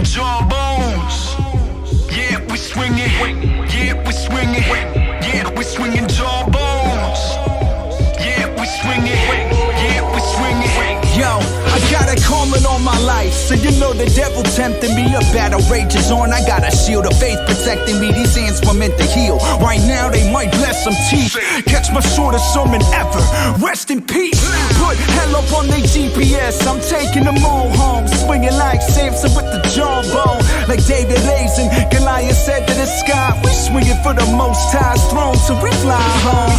Jawbones. Yeah, we swinging. Yeah, we swinging. Yeah, we swinging jawbones. Yeah, we swinging. Yeah, we swinging. Yo, I got a calling on my life, so you know the devil tempting me. A battle rages on, I got a shield of faith protecting me. These hands were meant to heal. Right now they might bless some teeth. Catch my shortest sermon ever. Rest in peace. Put hell up on their GPS. I'm taking them all home, swinging like Samson with the jawbone. Like David lays and Goliath said to the sky, we swinging for the Most High's throne, so we fly home.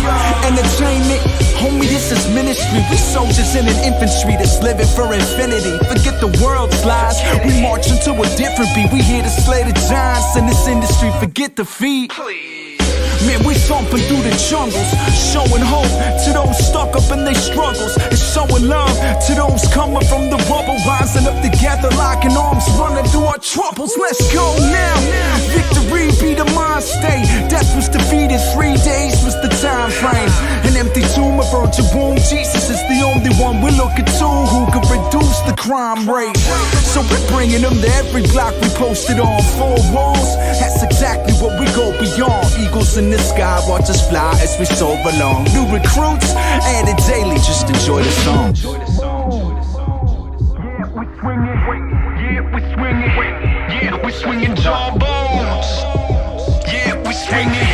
Entertainment, homie, this is ministry. We soldiers in an infantry that's living for infinity. Forget the world's lies, we march into a different beat. We here to slay the giants in this industry. Forget defeat. Man, we thumping through the jungles, showing hope to those stuck up in their struggles, and showing love to those coming from the rubble, rising up together, locking arms, running through our troubles. Let's go now. Victory be the mind state. Death was defeated, 3 days was the time frame. An empty tomb, a virgin womb. Jesus is the only one we're looking to who can reduce the crime rate. So we're bringing them to every block we posted on 4 walls. That's exactly what we go beyond. Eagles in the sky, watch us fly as we soar along. New recruits, added daily, just enjoy the song. Yeah, we swinging. Yeah, we swinging. Yeah, we swinging jawbones. Yeah, we swinging.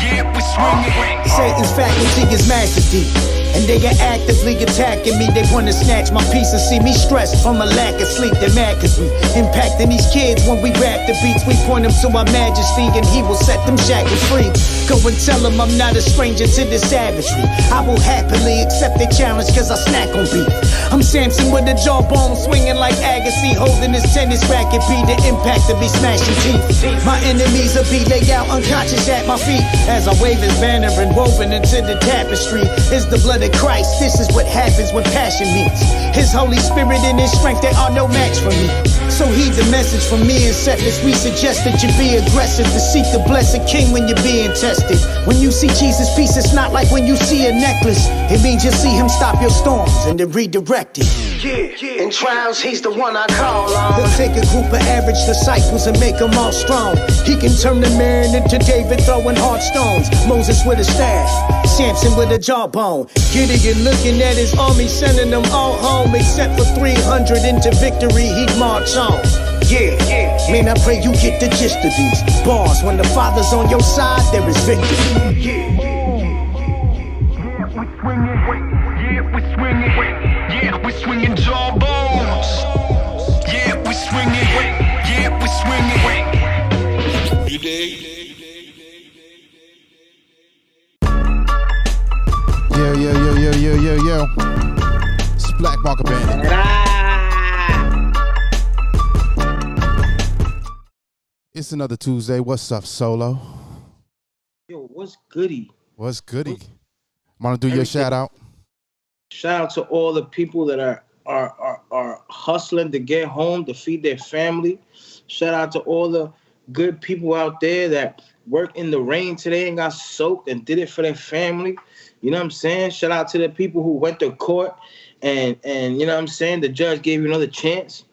Yeah, we swinging. Satan's faculty is master deep, and they are actively attacking me. They wanna snatch my peace and see me stressed from a lack of sleep. They're mad cause we impacting these kids when we rap the beats. We point them to our majesty and he will set them shackles free. Go and tell them I'm not a stranger to this savagery. I will happily accept their challenge cause I snack on beef. I'm Samson with a jawbone swinging like Agassi, holding his tennis racket. Be the impact to be smashing teeth. My enemies will be laid out unconscious at my feet as I wave his banner and woven into the tapestry is the blood of Christ. This is what happens when passion meets his Holy Spirit and his strength. They are no match for me. So heed the message from me and Cephas. We suggest that you be aggressive to seek the blessed King when you're being tested. When you see Jesus' peace, it's not like when you see a necklace. It means you see him stop your storms and then redirect it. In trials, he's the one I call on. He'll take a group of average disciples and make them all strong. He can turn the man into David throwing hard stones. Moses with a staff, Samson with a jawbone. Gideon looking at his army, sending them all home. Except for 300 into victory, he'd march on. Yeah, man, I pray you get the gist of these bars. When the Father's on your side, there is victory. Yeah, we swinging. Yeah, we swinging jawbones. Yeah, we swinging. Yeah, we swinging. You dig? Yo. It's Black Market Band. It's another Tuesday. What's up, Solo? Yo, what's goody? What's goody? Want to do your shout out? Shout out to all the people that are hustling to get home to feed their family. Shout out to all the good people out there that worked in the rain today and got soaked and did it for their family. You know what I'm saying? Shout out to the people who went to court and you know what I'm saying? The judge gave you another chance.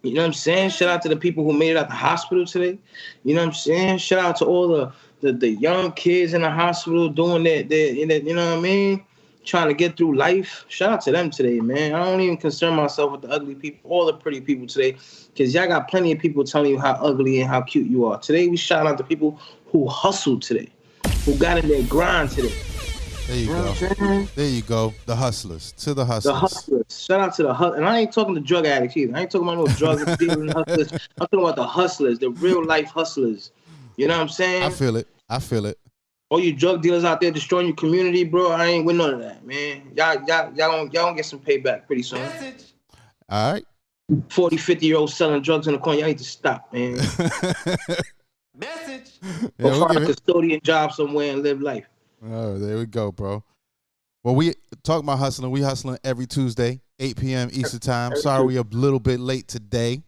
You know what I'm saying? Shout out to the people who made it out the hospital today. You know what I'm saying? Shout out to all the young kids in the hospital doing their you know what I mean? Trying to get through life. Shout out to them today, man. I don't even concern myself with the ugly people, all the pretty people today, because y'all got plenty of people telling you how ugly and how cute you are. Today, we shout out to people who hustled today, who got in their grind today. There you go. There you go. The hustlers. To the hustlers. The hustlers. Shout out to the hustlers. And I ain't talking to drug addicts either. I ain't talking about no drug dealing hustlers. I'm talking about the hustlers, the real life hustlers. You know what I'm saying? I feel it. All you drug dealers out there destroying your community, bro, I ain't with none of that, man. Y'all gonna get some payback pretty soon. All right. 40, 50-year-olds selling drugs in the corner. Y'all need to stop, man. Yeah, Go find a custodian job somewhere and live life. Oh, there we go, bro. Well, we talk about hustling. We hustling every Tuesday, 8 p.m. Eastern time. Sorry, we're a little bit late today.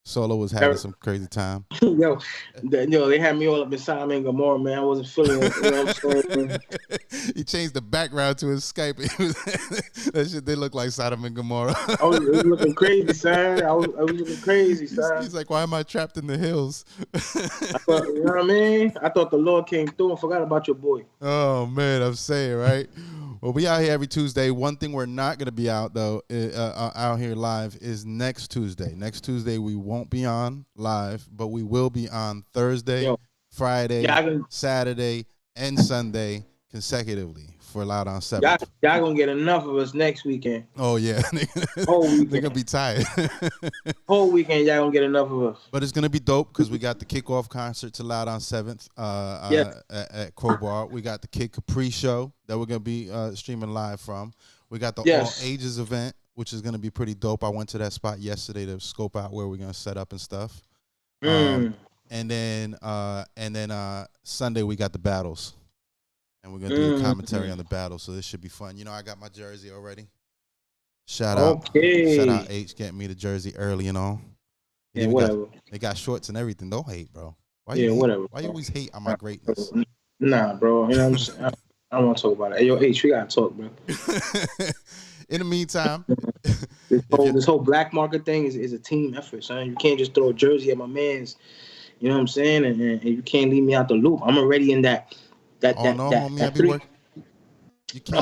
Solo was having some crazy time. yo, they had me all up in Sodom and Gomorrah, man. I wasn't feeling it. You know what I'm saying? He changed the background to his Skype. That shit, they look like Sodom and Gomorrah. I was looking crazy, son. I was looking crazy, son. He's like, why am I trapped in the hills? You know what I mean? I thought the Lord came through and forgot about your boy. Oh, man, I'm saying, right? Well, we out here every Tuesday. One thing we're not going to be out, though, out here live is next Tuesday. Next Tuesday, we won't be on live, but we will be on Thursday, Friday, Saturday, and Sunday consecutively for Loud on 7. Y'all going to get enough of us next weekend. Oh, yeah. Whole weekend. They're going to be tired. Whole weekend, y'all going to get enough of us. But it's going to be dope because we got the kickoff concert to Loud on 7th at Crowbar. We got the Kid Capri show that we're going to be streaming live from. We got the All Ages event, which is going to be pretty dope. I went to that spot yesterday to scope out where we're going to set up and stuff. And then Sunday we got the battles. And we're going to do a commentary on the battle, so this should be fun. You know, I got my jersey already. Shout out H getting me the jersey early and all. Yeah, whatever. They got shorts and everything. Don't hate, bro. Why whatever. Why you always hate on my greatness? Nah, bro. You know what I'm saying? I don't want to talk about it. Hey, yo, H, we got to talk, bro. In the meantime, this whole black market thing is a team effort, son. You can't just throw a jersey at my man's. You know what I'm saying? And you can't leave me out the loop. I'm already in that. I'm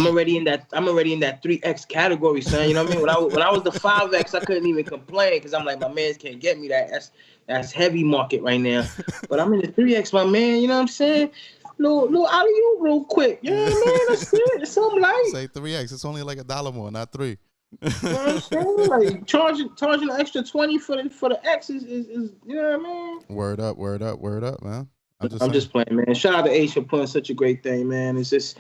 already in that 3X category, son. You know what I mean? When I was the 5X, I couldn't even complain because I'm like, my man's can't get me that. That's heavy market right now. But I'm in the 3X, my man. You know what I'm saying? Little out of you real quick. You know what I mean? That's it. It's something light. Say 3X. It's only like $1 more, not 3. You know what I'm saying? Like charging an extra 20 for the X is you know what I mean? Word up, man. I'm just playing, man. Shout out to Ace for putting such a great thing, man. It's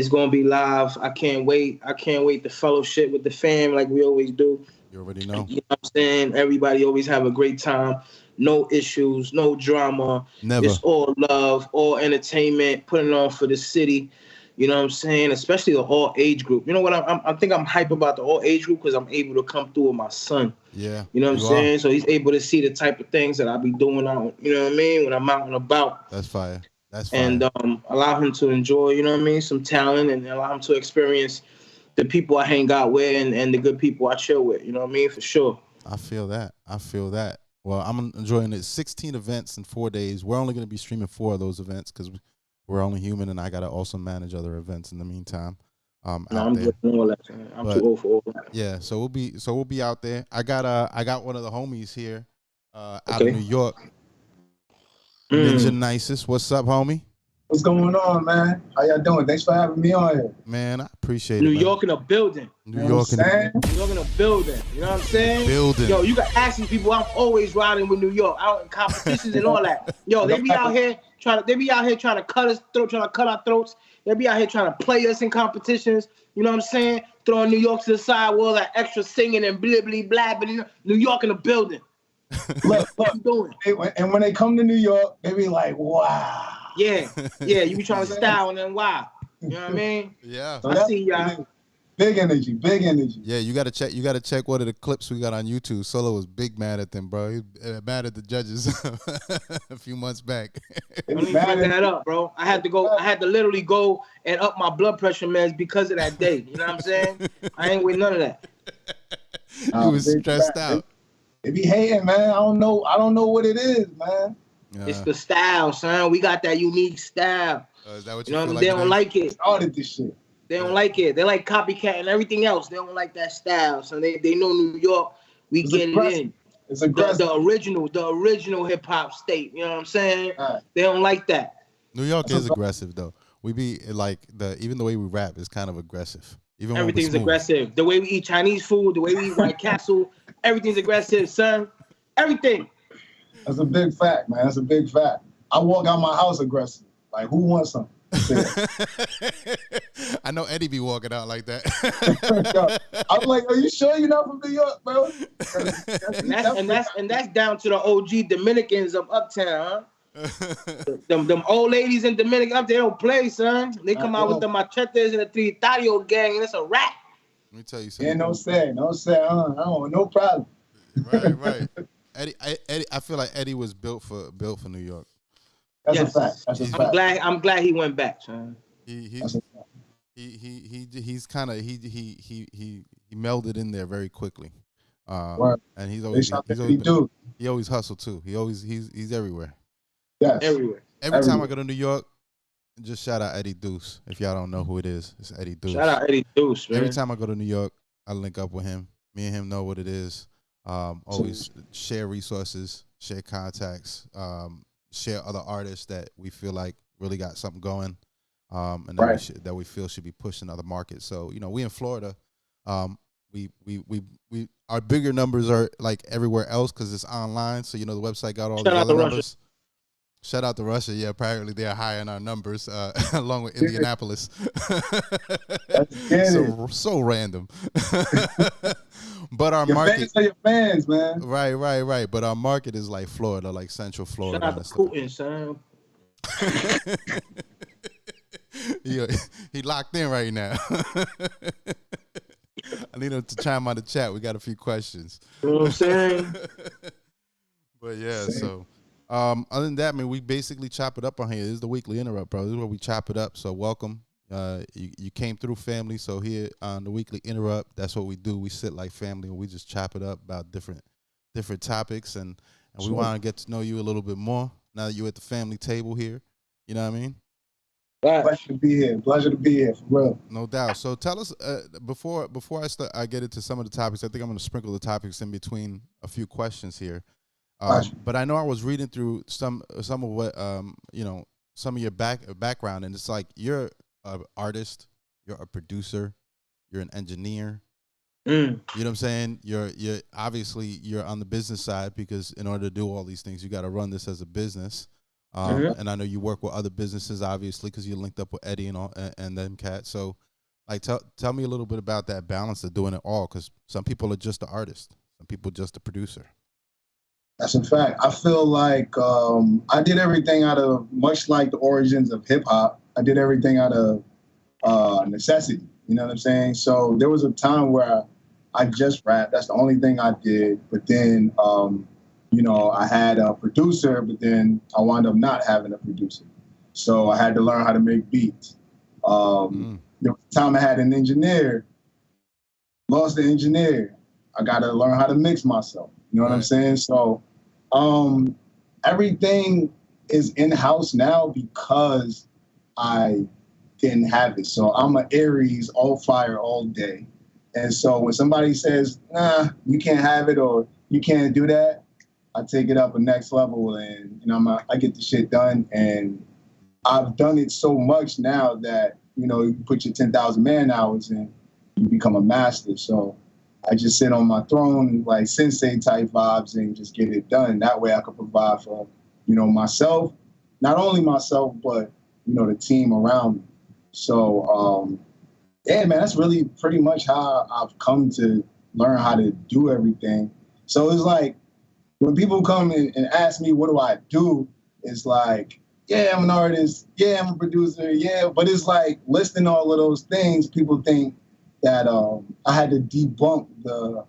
gonna be live. I can't wait to fellowship with the fam like we always do. You already know. You know what I'm saying? Everybody always have a great time. No issues, no drama. Never. It's all love, all entertainment, putting on for the city. You know what I'm saying? Especially the all age group. You know what? I think I'm hype about the all age group because I'm able to come through with my son. Yeah. You know what I'm saying? So he's able to see the type of things that I be doing out, you know what I mean, when I'm out and about. That's fire. And allow him to enjoy, you know what I mean, some talent, and allow him to experience the people I hang out with and the good people I chill with. You know what I mean? For sure. I feel that. Well, I'm enjoying it. 16 events in 4 days. We're only going to be streaming 4 of those events because we're only human, and I got to also manage other events in the meantime. I'm too old for all that. Yeah, so we'll be out there. I got one of the homies here out of New York. NENJAH NYCIST. What's up, homie? What's going on, man? How y'all doing? Thanks for having me on here. Man, I appreciate New it. New York in a building. New York in a building. You know what I'm saying? Building. Yo, you can ask these people. I'm always riding with New York, out in competitions and all that. Yo, they be out here trying to cut us throat, trying to cut our throats. They be out here trying to play us in competitions. You know what I'm saying? Throwing New York to the side with all that extra singing and blah blah blah. But New York in a building. Look, and when they come to New York, they be like, wow. Yeah, you be trying to style and then wow. You know what I mean? Yeah. So I see y'all. Big energy. Yeah, you gotta check one of the clips we got on YouTube. Solo was big mad at them, bro. He's mad at the judges a few months back. Don't even bring that up, bro. I had to literally go and up my blood pressure meds because of that day. You know what I'm saying? I ain't with none of that. You was stressed out. They be hating, man. I don't know what it is, man. Yeah. It's the style, son. We got that unique style. Is that what you know? Like they don't like it. Started this shit. They don't like it. They like copycat and everything else. They don't like that style. So they know New York. It's get aggressive. It in. It's aggressive. The original hip hop state. You know what I'm saying? Right. They don't like that. New York is aggressive though. We be like even the way we rap is kind of aggressive. Even everything's aggressive. The way we eat Chinese food, the way we eat White Castle, everything's aggressive, son. Everything. That's a big fact, man. That's a big fact. I walk out my house aggressive. Like, who wants something? I know Eddie be walking out like that. I'm like, are you sure you're not from New York, bro? And that's down to the OG Dominicans of Uptown, huh? them old ladies in Dominican, they don't play, son. They come out with the machetes and the Tritario gang, and it's a rap. Let me tell you something. Yeah, no say. No problem. Right. Eddie, I feel like Eddie was built for New York. That's a fact. That's a fact. I'm glad he went back, son. He's kind of he melded in there very quickly. And he always hustled too. He's everywhere. Yes. Everywhere. Every time I go to New York, just shout out Eddie Deuce. If y'all don't know who it is, it's Eddie Deuce. Shout out Eddie Deuce, man. Every time I go to New York, I link up with him. Me and him know what it is. Always share resources, share contacts, share other artists that we feel like really got something going, and that we feel should be pushed in other markets. So we in Florida, we our bigger numbers are like everywhere else because it's online. So the website got all the other numbers. Shout out to Russia. Yeah, apparently they're high in our numbers, along with Indianapolis. so random. But our market, fans are your fans, man. Right. But our market is like Florida, like Central Florida. Shout out to Putin, son. He locked in right now. I need him to chime on the chat. We got a few questions. You know what I'm saying? But yeah, so other than that, we basically chop it up on here. This is the Weekly Interrtupt, bro. This is where we chop it up. So welcome. You came through family. So here on the Weekly Interrtupt, that's what we do. We sit like family and we just chop it up about different topics, and we want to get to know you a little bit more now that you're at the family table here. You know what I mean? Pleasure to be here. Pleasure to be here, for real. No doubt. So tell us before I get into some of the topics. I think I'm going to sprinkle the topics in between a few questions here. But I know I was reading through some of what some of your background, and it's like you're an artist, you're a producer, you're an engineer. You know what I'm saying? You're obviously you're on the business side because in order to do all these things, you got to run this as a business. And I know you work with other businesses, obviously, because you're linked up with Eddie and them cats. So, like, tell me a little bit about that balance of doing it all, because some people are just the artist, some people just a producer. That's a fact. I feel like I did everything out of, much like the origins of hip hop, I did everything out of necessity. You know what I'm saying? So there was a time where I just rapped. That's the only thing I did. But then, I had a producer, but then I wound up not having a producer. So I had to learn how to make beats. There was a time I had an engineer, lost the engineer. I got to learn how to mix myself. You know what I'm saying? So everything is in-house now because I didn't have it. So I'm an Aries, all fire, all day. And so when somebody says, nah, you can't have it or you can't do that, I take it up a next level and, I get the shit done. And I've done it so much now that, you put your 10,000 man hours in, you become a master. So I just sit on my throne, like sensei type vibes, and just get it done. That way I can provide for, myself, not only myself, but, the team around me. So, man, that's really pretty much how I've come to learn how to do everything. So it's like, when people come in and ask me, what do I do? It's like, yeah, I'm an artist. Yeah, I'm a producer. Yeah. But it's like listing all of those things, people think that I had to debunk the,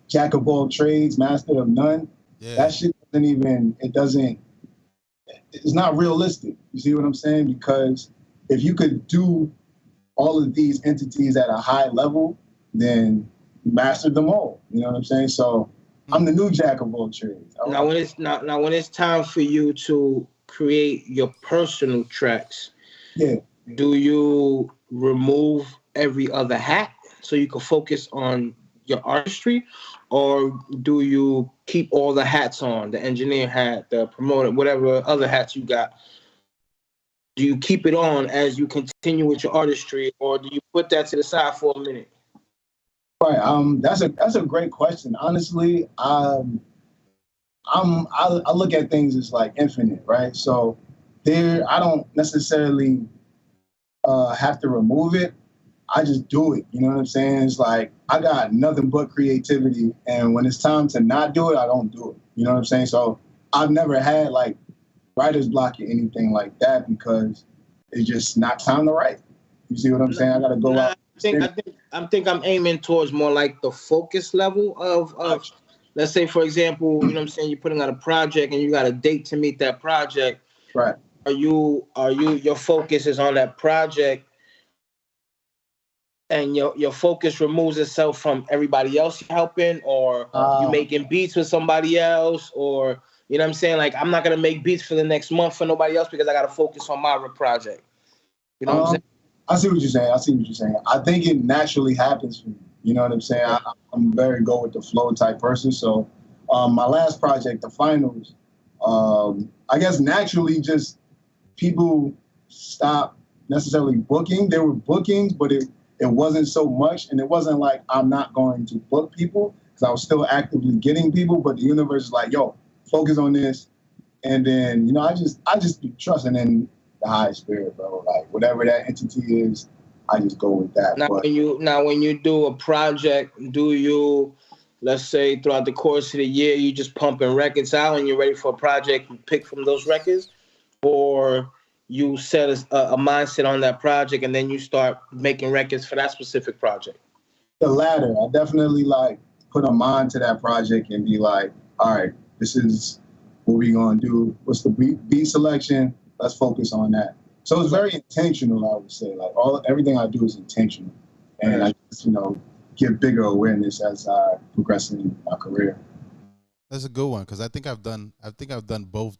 jack of all trades, master of none. Yeah. That shit it's not realistic. You see what I'm saying? Because if you could do all of these entities at a high level, then you mastered them all. You know what I'm saying? So I'm the new jack of all trades. Now when it's time for you to create your personal tracks, do you remove every other hat so you can focus on your artistry, or do you keep all the hats on, the engineer hat, the promoter, whatever other hats you got? Do you keep it on as you continue with your artistry, or do you put that to the side for a minute? Right. That's a great question. Honestly, I look at things as like infinite, right? So I don't necessarily have to remove it. I just do it. You know what I'm saying? It's like I got nothing but creativity, and when it's time to not do it, I don't do it. You know what I'm saying? So I've never had like writer's block or anything like that because it's just not time to write. You see what I'm saying? I gotta go out. I think I'm aiming towards more like the focus level of let's say, for example, you know what I'm saying, you're putting out a project and you got a date to meet that project. Right. Are you your focus is on that project, and your focus removes itself from everybody else you're helping, or you making beats with somebody else, or you know what I'm saying? Like, I'm not gonna make beats for the next month for nobody else because I gotta focus on my project. You know what I'm saying? I see what you're saying. I think it naturally happens for me. You know what I'm saying? I'm very go with the flow type person. So my last project, the finals, I guess naturally just people stopped necessarily booking. There were bookings, but it wasn't so much. And it wasn't like I'm not going to book people, because I was still actively getting people. But the universe is like, yo, focus on this. And then, you know, I just be trusting in the high spirit, bro. Like, whatever that entity is, I just go with that. When you do a project, do you, let's say, throughout the course of the year, you just pumping records out and you're ready for a project, you pick from those records, or you set a mindset on that project and then you start making records for that specific project? The latter. I definitely like put a mind to that project and be like, all right, this is what we gonna do. What's the beat selection? Let's focus on that. So it's very intentional, I would say. Like, everything I do is intentional, and I just, you know, get bigger awareness as I progress in my career. That's a good one, because I think I've done both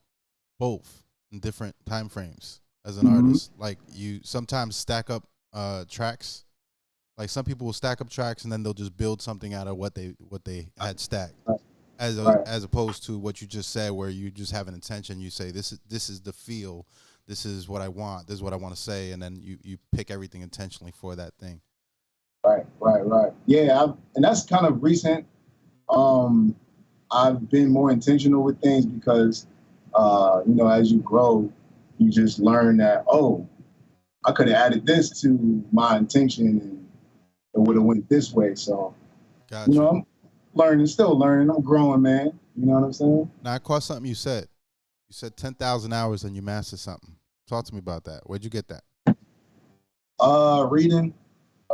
in different time frames as an artist. Like, you sometimes stack up tracks. Like, some people will stack up tracks and then they'll just build something out of what they had stacked. Right. As opposed to what you just said, where you just have an intention. You say, this is the feel, this is what I want, this is what I want to say, and then you pick everything intentionally for that thing. Right. Yeah, and that's kind of recent. I've been more intentional with things because, you know, as you grow, you just learn that, oh, I could have added this to my intention and it would have went this way. So, gotcha. You know, I'm still learning. I'm growing, man. You know what I'm saying? Now, I caught something you said. You said 10,000 hours and you mastered something. Talk to me about that. Where'd you get that? Reading.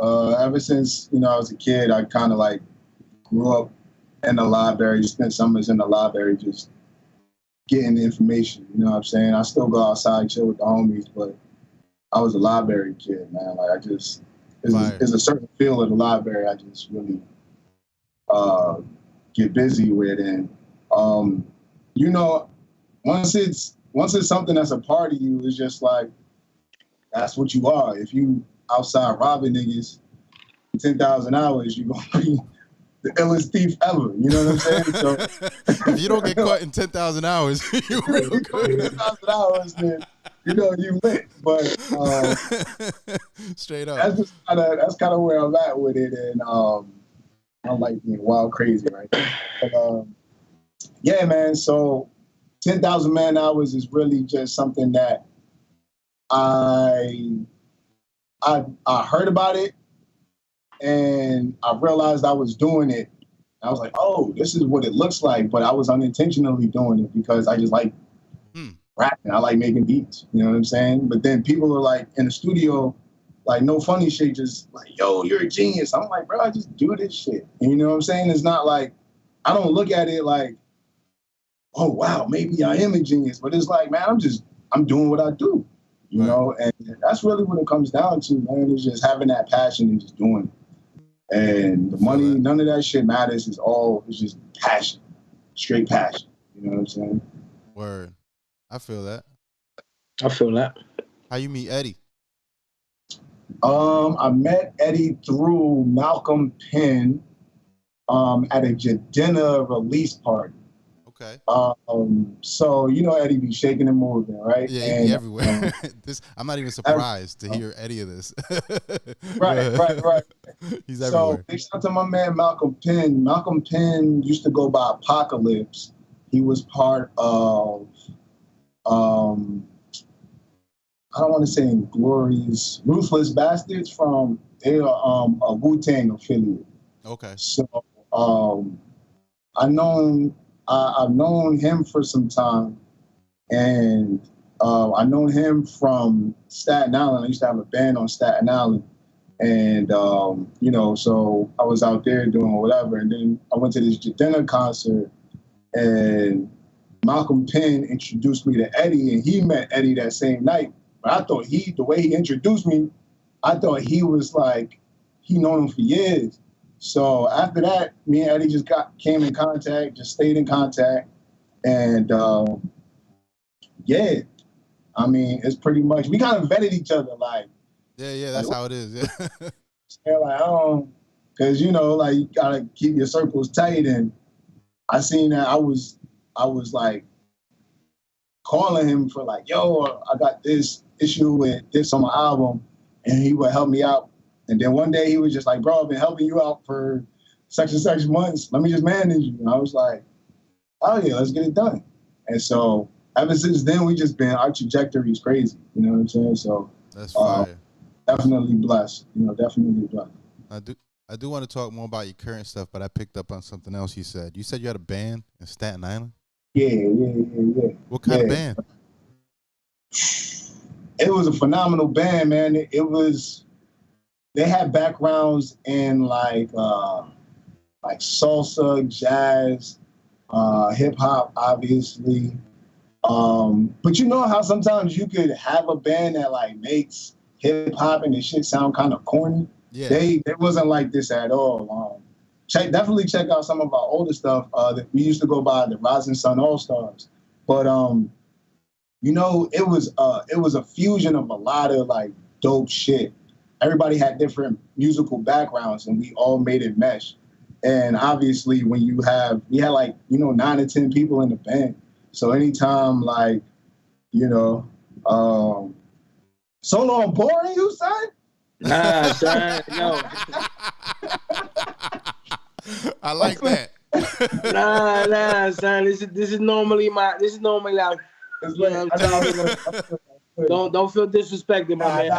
Ever since, you know, I was a kid, I kind of like grew up in the library, spent summers in the library just getting the information. You know what I'm saying? I still go outside, chill with the homies, but I was a library kid, man. Like, there's a certain feel of the library I just really get busy with. And, you know, once it's something that's a part of you, it's just like, that's what you are. If you outside robbing niggas 10,000 hours, you're going to be the illest thief ever. You know what I'm saying? So if you don't get caught in 10,000 hours, you real good. 10,000 hours, then, you know, you lit. But straight up. That's kind of where I'm at with it. And I like being wild crazy, right? But, yeah, man. So 10,000 man hours is really just something that I heard about it and I realized I was doing it. I was like, oh, this is what it looks like. But I was unintentionally doing it because I just like rapping. I like making beats. You know what I'm saying? But then people are like in the studio, like, no funny shit, just like, yo, you're a genius. I'm like, bro, I just do this shit. And you know what I'm saying? It's not like, I don't look at it like, oh, wow, maybe I am a genius. But it's like, man, I'm doing what I do, you know? And that's really what it comes down to, man, is just having that passion and just doing it. And the money, none of that shit matters. It's just passion, straight passion. You know what I'm saying? Word. I feel that. How you meet Eddie? I met Eddie through Malcolm Penn at a Jadena release party. Okay. So you know Eddie be shaking and moving, right? Yeah, he be everywhere. I'm not even surprised to hear any of this. Right. He's everywhere. So shout out to my man Malcolm Penn. Malcolm Penn used to go by Apocalypse. He was part of I don't want to say Inglorious, Ruthless Bastards from a Wu-Tang affiliate. Okay. So I've known him for some time, and I've known him from Staten Island. I used to have a band on Staten Island, And, you know, so I was out there doing whatever. And then I went to this Jadena concert, and Malcolm Penn introduced me to Eddie, and he met Eddie that same night. But I thought the way he introduced me, I thought he was like, he known him for years. So after that, me and Eddie just came in contact, just stayed in contact. And yeah, I mean, it's pretty much, we kind of vetted each other, like. Yeah, that's how it is. Yeah. Yeah, like, because, you know, like, you gotta keep your circles tight. And I seen that I was like calling him for like, yo, I got this issue with this on my album, and he would help me out. And then one day he was just like, bro, I've been helping you out for such and such months. Let me just manage you. And I was like, oh yeah, let's get it done. And so ever since then, we just been, our trajectory is crazy. You know what I'm saying? So that's fire. Definitely blessed. You know, definitely blessed. I do want to talk more about your current stuff, but I picked up on something else you said. You said you had a band in Staten Island? Yeah. What kind of band? It was a phenomenal band, man. They had backgrounds in like salsa, jazz, hip hop, obviously. But you know how sometimes you could have a band that like makes hip hop and the shit sound kind of corny? Yeah. They wasn't like this at all. Definitely check out some of our older stuff. That we used to go by the Rising Sun All Stars. But you know, it was a fusion of a lot of like dope shit. Everybody had different musical backgrounds, and we all made it mesh. And obviously, when we had like, you know, 9 to 10 people in the band. So anytime, like, you know, so long boring you, son? Nah, son, no. I like that. Nah, son. This is normally like. Don't feel disrespected, my man.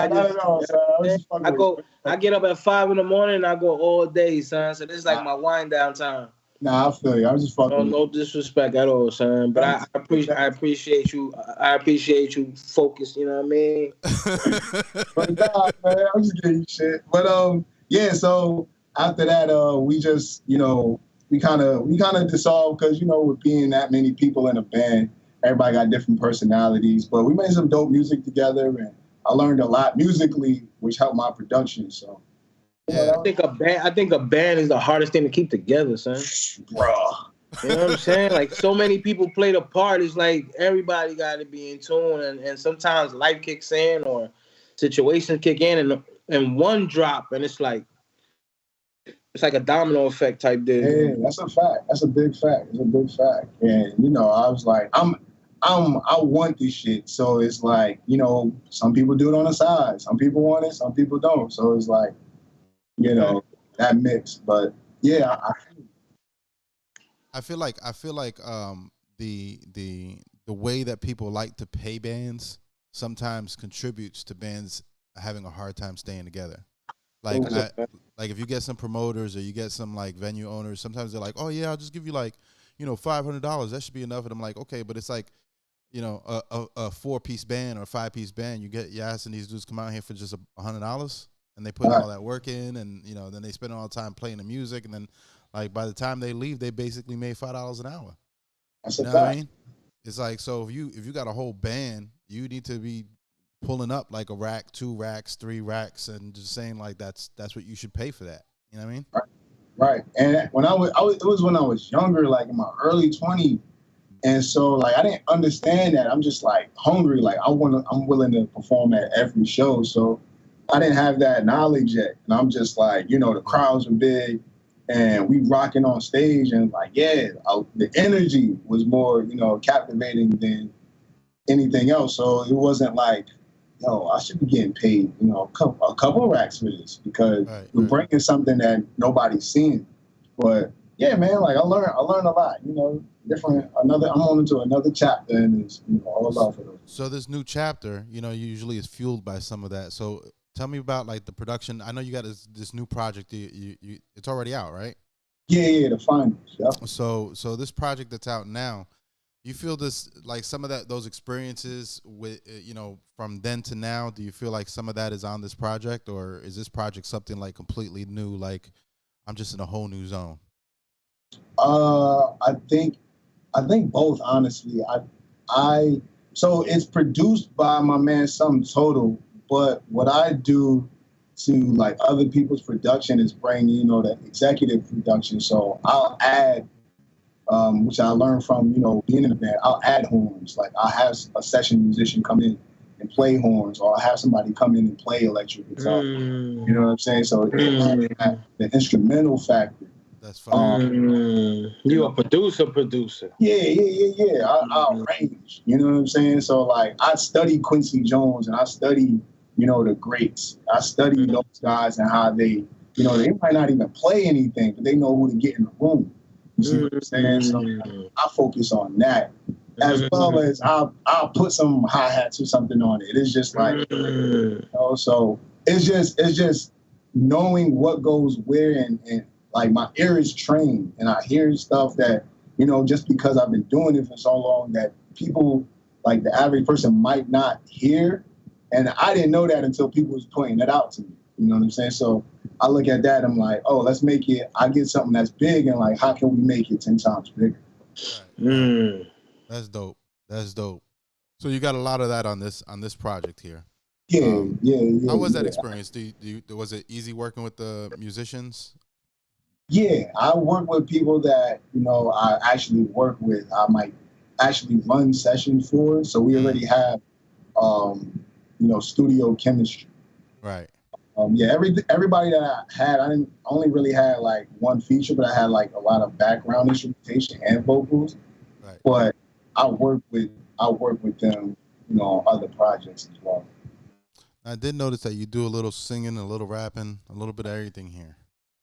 I get up at 5 a.m. and I go all day, son. So this is like my wind down time. Nah, I feel you. I'm just fucking. No disrespect at all, son. But I appreciate you. I appreciate you focused. You know what I mean? But nah, man, I'm just getting you shit. But yeah. So after that, we just, you know, we kind of dissolved because, you know, with being that many people in a band, everybody got different personalities. But we made some dope music together, and I learned a lot musically, which helped my production. So. Yeah, I think a band is the hardest thing to keep together, son. Bro. You know what I'm saying? Like, so many people play the part. It's like everybody got to be in tune, and sometimes life kicks in or situations kick in, and one drop, and it's like a domino effect type deal. Yeah, that's a fact. That's a big fact. It's a big fact. And you know, I was like, I want this shit. So it's like, you know, some people do it on the side. Some people want it. Some people don't. So it's like, you know, that mix. But yeah, I feel like the way that people like to pay bands sometimes contributes to bands having a hard time staying together. Like if you get some promoters or you get some like venue owners, sometimes they're like, oh yeah, I'll just give you like, you know, $500. That should be enough. And I'm like, okay, but it's like, you know, a 4-piece band or a 5-piece band. You're asking these dudes to come out here for just $100. And they put all that work in, and you know, then they spend all the time playing the music, and then like by the time they leave, they basically made $5 an hour. That's you know what I mean? It's like, so if you got a whole band, you need to be pulling up like a rack, 2 racks, 3 racks, and just saying like that's what you should pay for that. You know what I mean? Right. And when it was when I was younger, like in my early 20s, and so like I didn't understand that. I'm just like hungry, like I'm willing to perform at every show. So I didn't have that knowledge yet. And I'm just like, you know, the crowds were big and we rocking on stage, and like, yeah, the energy was more, you know, captivating than anything else. So it wasn't like, yo, I should be getting paid, you know, a couple racks for this because we're bringing something that nobody's seeing. But yeah, man, like I learned a lot, you know, I'm on into another chapter, and it's, you know, all about for those. So this new chapter, you know, usually is fueled by some of that. So tell me about like the production. I know you got this new project. It's already out, right? Yeah, the finals. Yep. So this project that's out now, You feel this, like some of those experiences with, from then to now, do you feel like some of that is on this project, or is this project something like completely new? Like I'm just in a whole new zone. I think both, honestly. So it's produced by my man Sum Total, but what I do to like other people's production is bring, the executive production. So I'll add, which I learned from, being in the band, I'll add horns. Like I'll have a session musician come in and play horns, or I'll have somebody come in and play electric guitar. You know what I'm saying? So the instrumental factor. That's fine. You a producer. Yeah. I'll arrange. You know what I'm saying? So like I study Quincy Jones and I study, the greats. I study those guys and how they, they might not even play anything, but they know who to get in the room. You see what I'm saying? So I focus on that, as well as I'll put some hi-hats or something on it. It's just like, so it's just knowing what goes where, and like my ear is trained and I hear stuff that, just because I've been doing it for so long, that people, like the average person, might not hear. And I didn't know that until people was pointing that out to me. You know what I'm saying? So I look at that, I'm like, oh, let's make it, I get something that's big, and like, how can we make it 10 times bigger? That's dope. So you got a lot of that on this project here. Yeah. How was that experience? Was it easy working with the musicians? Yeah, I work with people that, I actually work with. I might actually run sessions for. So we already have, studio chemistry. Right. Everybody that I had, I only really had like one feature, but I had like a lot of background instrumentation and vocals. Right. But I work with them, on other projects as well. I did notice that you do a little singing, a little rapping, a little bit of everything here.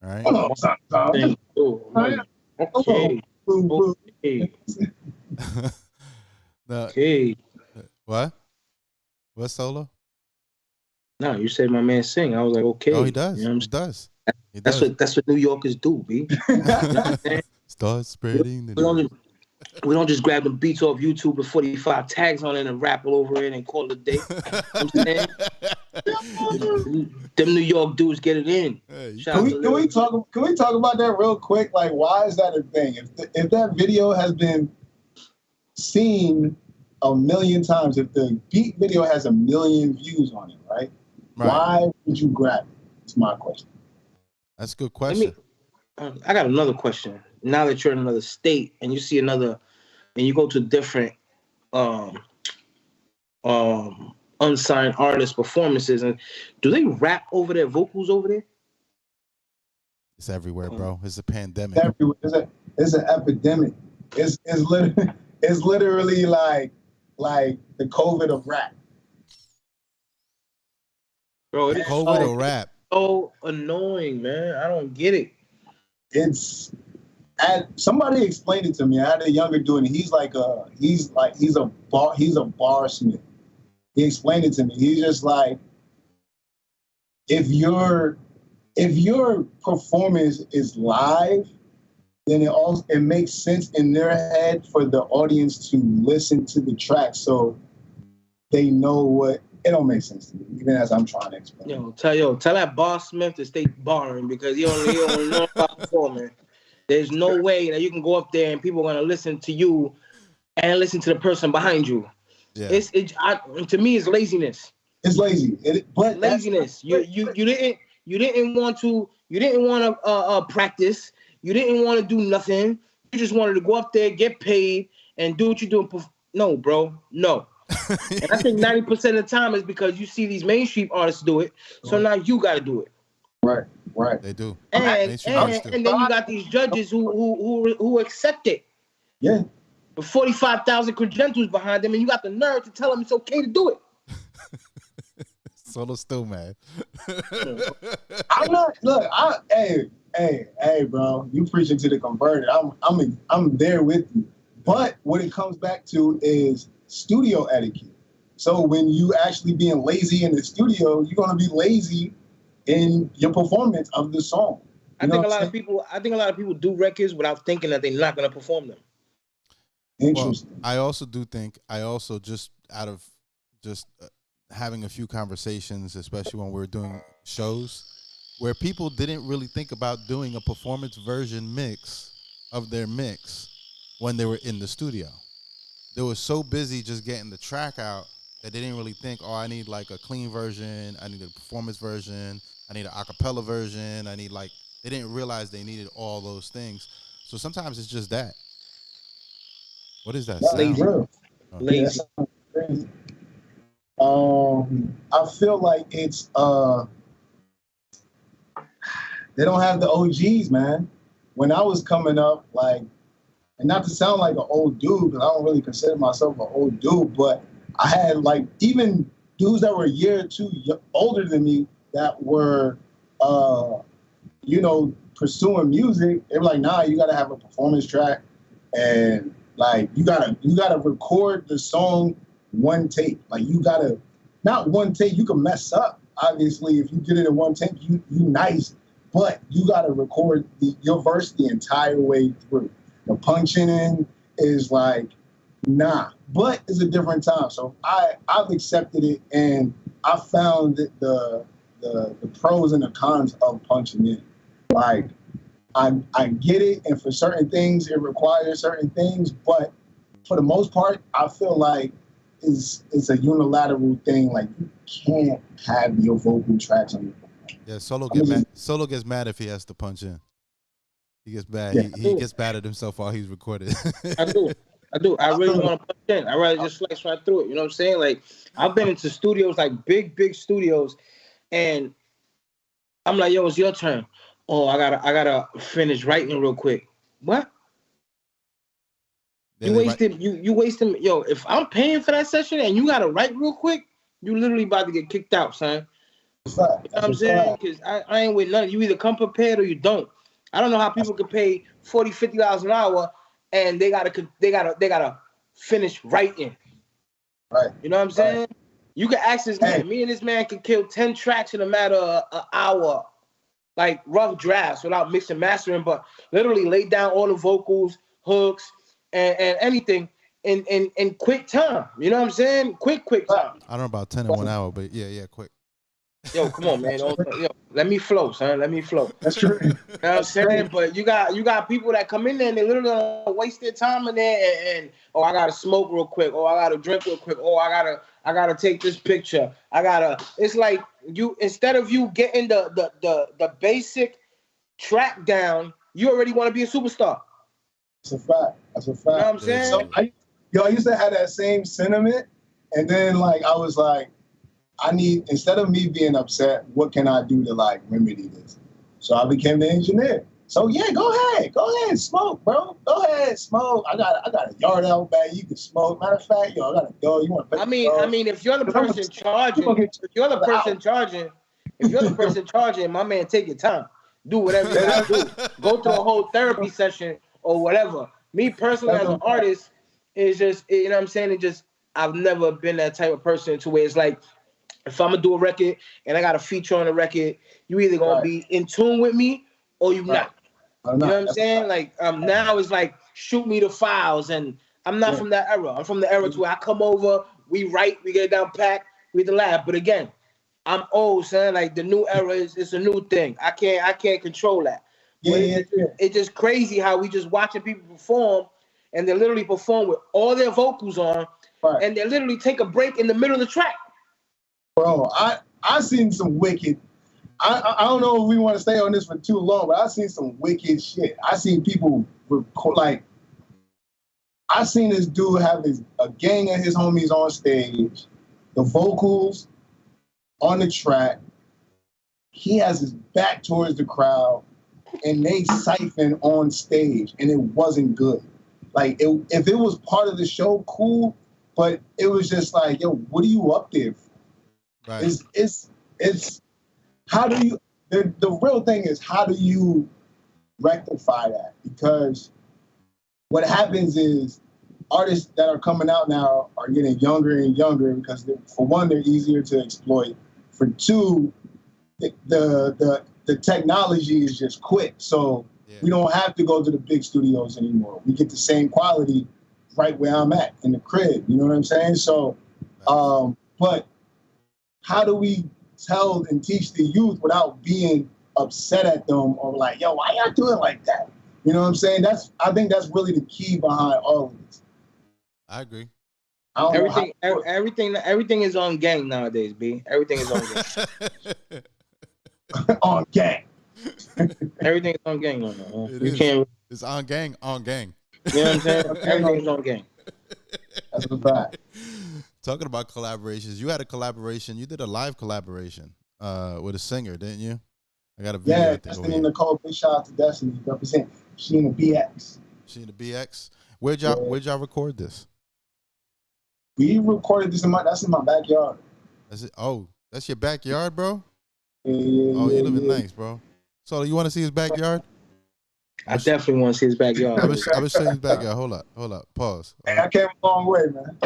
All right. Okay. What? What solo? No, you said my man sing. I was like, okay. Oh, he does. He does. That's what New Yorkers do, B. Start spreading the we don't just grab the beats off YouTube with 45 tags on it and rap all over it and call it a day. I'm saying? Them New York dudes get it in. Hey, can we talk about that real quick? Like, why is that a thing? If that video has been seen 1 million times, if the beat video has 1 million views on it, right? Why would you grab it? It's my question. That's a good question. I got another question. Now that you're in another state and you see and you go to different unsigned artist performances, and do they rap over their vocals over there? It's everywhere, bro. It's a pandemic. It's everywhere. It's an epidemic. It's literally like the COVID of rap. Bro, it is COVID of rap. So annoying, man. I don't get it. Somebody explained it to me. I had a younger dude, and he's a barsmith. He explained it to me. He's just like, if your performance is live, then it makes sense in their head for the audience to listen to the track, so they know what. It don't make sense to me, even as I'm trying to explain. Tell that barsmith to stay barring, because he don't know about performing. There's no way that you can go up there and people are gonna listen to you and listen to the person behind you. Yeah. To me, it's laziness. It's lazy. But laziness. You didn't want to practice. You didn't want to do nothing. You just wanted to go up there, get paid, and do what you're doing. No, bro. No. And I think 90% of the time is because you see these mainstream artists do it, so now you got to do it. Right. They do. And then you got these judges who accept it. Yeah. With 45,000 credentials behind them, and you got the nerve to tell them it's okay to do it. Solo still mad. I'm not. Look, hey, bro, you preaching to the converted. I'm there with you. But what it comes back to is studio etiquette. So when you actually being lazy in the studio, you're gonna be lazy in your performance of the song. I think a lot of people do records without thinking that they're not gonna perform them. Interesting. Well, I also do think just out of having a few conversations, especially when we were doing shows, where people didn't really think about doing a performance version mix of their mix when they were in the studio. They were so busy just getting the track out that they didn't really think, oh, I need like a clean version, I need a performance version, I need an acapella version, they didn't realize they needed all those things. So sometimes it's just that. What is that sound? Lazy. Real. Lazy. Yeah, crazy. I feel like it's they don't have the OGs, man. When I was coming up, like, and not to sound like an old dude, because I don't really consider myself an old dude, but I had like even dudes that were a year or two older than me that were, pursuing music. They were like, nah, you gotta have a performance track, and like you gotta record the song one take. Like you gotta, not one take. You can mess up. Obviously, if you did it in one take, you nice, but you gotta record your verse the entire way through. The punching in is like, nah, but it's a different time. So I've accepted it, and I found that the pros and the cons of punching in. Like, I get it, and for certain things, it requires certain things, but for the most part, I feel like it's a unilateral thing. Like, you can't have your vocal tracks on your phone. Yeah, Solo gets mad if he has to punch in. He gets bad. Yeah, he gets bad at himself while he's recorded. I do. I really want to punch in. I'd rather just flex right through it. You know what I'm saying? Like, I've been into studios, like big studios, and I'm like, yo, it's your turn. Oh, I gotta finish writing real quick. What? You wasted. Yo, if I'm paying for that session and you gotta write real quick, you literally about to get kicked out, son. You know what I'm saying? Because I ain't with none. You either come prepared or you don't. I don't know how people could pay $40-$50 an hour and they gotta finish writing. Right. You know what I'm saying? Right. You can ask this man. Me and this man could kill 10 tracks in a matter of an hour, like rough drafts without mixing mastering, but literally lay down all the vocals, hooks, and anything in quick time. You know what I'm saying? Quick time. I don't know about 10 in 1 hour, but yeah, quick. Yo, come on, man. Yo, let me flow, son. Let me flow. That's true. You know what I'm saying? But you got people that come in there and they literally don't waste their time in there and oh, I gotta smoke real quick. Oh, I gotta drink real quick. Oh, I gotta take this picture. It's like you, instead of you getting the basic track down, you already want to be a superstar. That's a fact. You know what I'm saying? So I used to have that same sentiment, and then like I was like, instead of me being upset, what can I do to like remedy this? So I became the engineer. So yeah, go ahead, smoke, bro. Go ahead, smoke. I got a yard out back. You can smoke. Matter of fact, I got a dog. You want to? I mean, if you're the person charging, my man, take your time. Do whatever you gotta do. Go through a whole therapy session or whatever. Me personally, as an artist, is just, you know what I'm saying? I've never been that type of person to where it's like, if I'm gonna do a record and I got a feature on the record, you either gonna be in tune with me or you not. You know what I'm saying? Like now it's like shoot me the files, and I'm not from that era. I'm from the era to where I come over, we write, we get it down packed, we the lab. But again, I'm old, son. Like the new era is a new thing. I can't control that. It's just crazy how we just watching people perform, and they literally perform with all their vocals on, and they literally take a break in the middle of the track. Bro, I seen some wicked. I don't know if we want to stay on this for too long, but I seen some wicked shit. I seen people record, like, I seen this dude have a gang of his homies on stage, the vocals on the track. He has his back towards the crowd, and they siphon on stage, and it wasn't good. Like, if it was part of the show, cool, but it was just like, yo, what are you up there for? Right. It's how do you, the real thing is, how do you rectify that? Because what happens is artists that are coming out now are getting younger and younger because for one, they're easier to exploit. For two, the technology is just quick. So we don't have to go to the big studios anymore. We get the same quality right where I'm at in the crib. You know what I'm saying? So, but how do we tell and teach the youth without being upset at them or like, yo, why y'all doing like that? You know what I'm saying? I think that's really the key behind all of this. I agree. Everything is on gang nowadays, B. Everything is on gang. On gang. Everything is on gang now. It's on gang, on gang. You know what I'm saying? Everything's on gang. That's a fact. Talking about collaborations, you had a collaboration. You did a live collaboration with a singer, didn't you? I got a video. Yeah, Destiny Nicole. Big shout out to Destiny. Represent. She in the BX. She in the BX. Where'd y'all record this? We recorded this that's in my backyard. That's it. Oh, that's your backyard, bro? Yeah, you living nice, bro. So you want to see his backyard? I definitely want to see his backyard. I will show you his backyard. Hold up. Pause. Hey, I came a long way, man.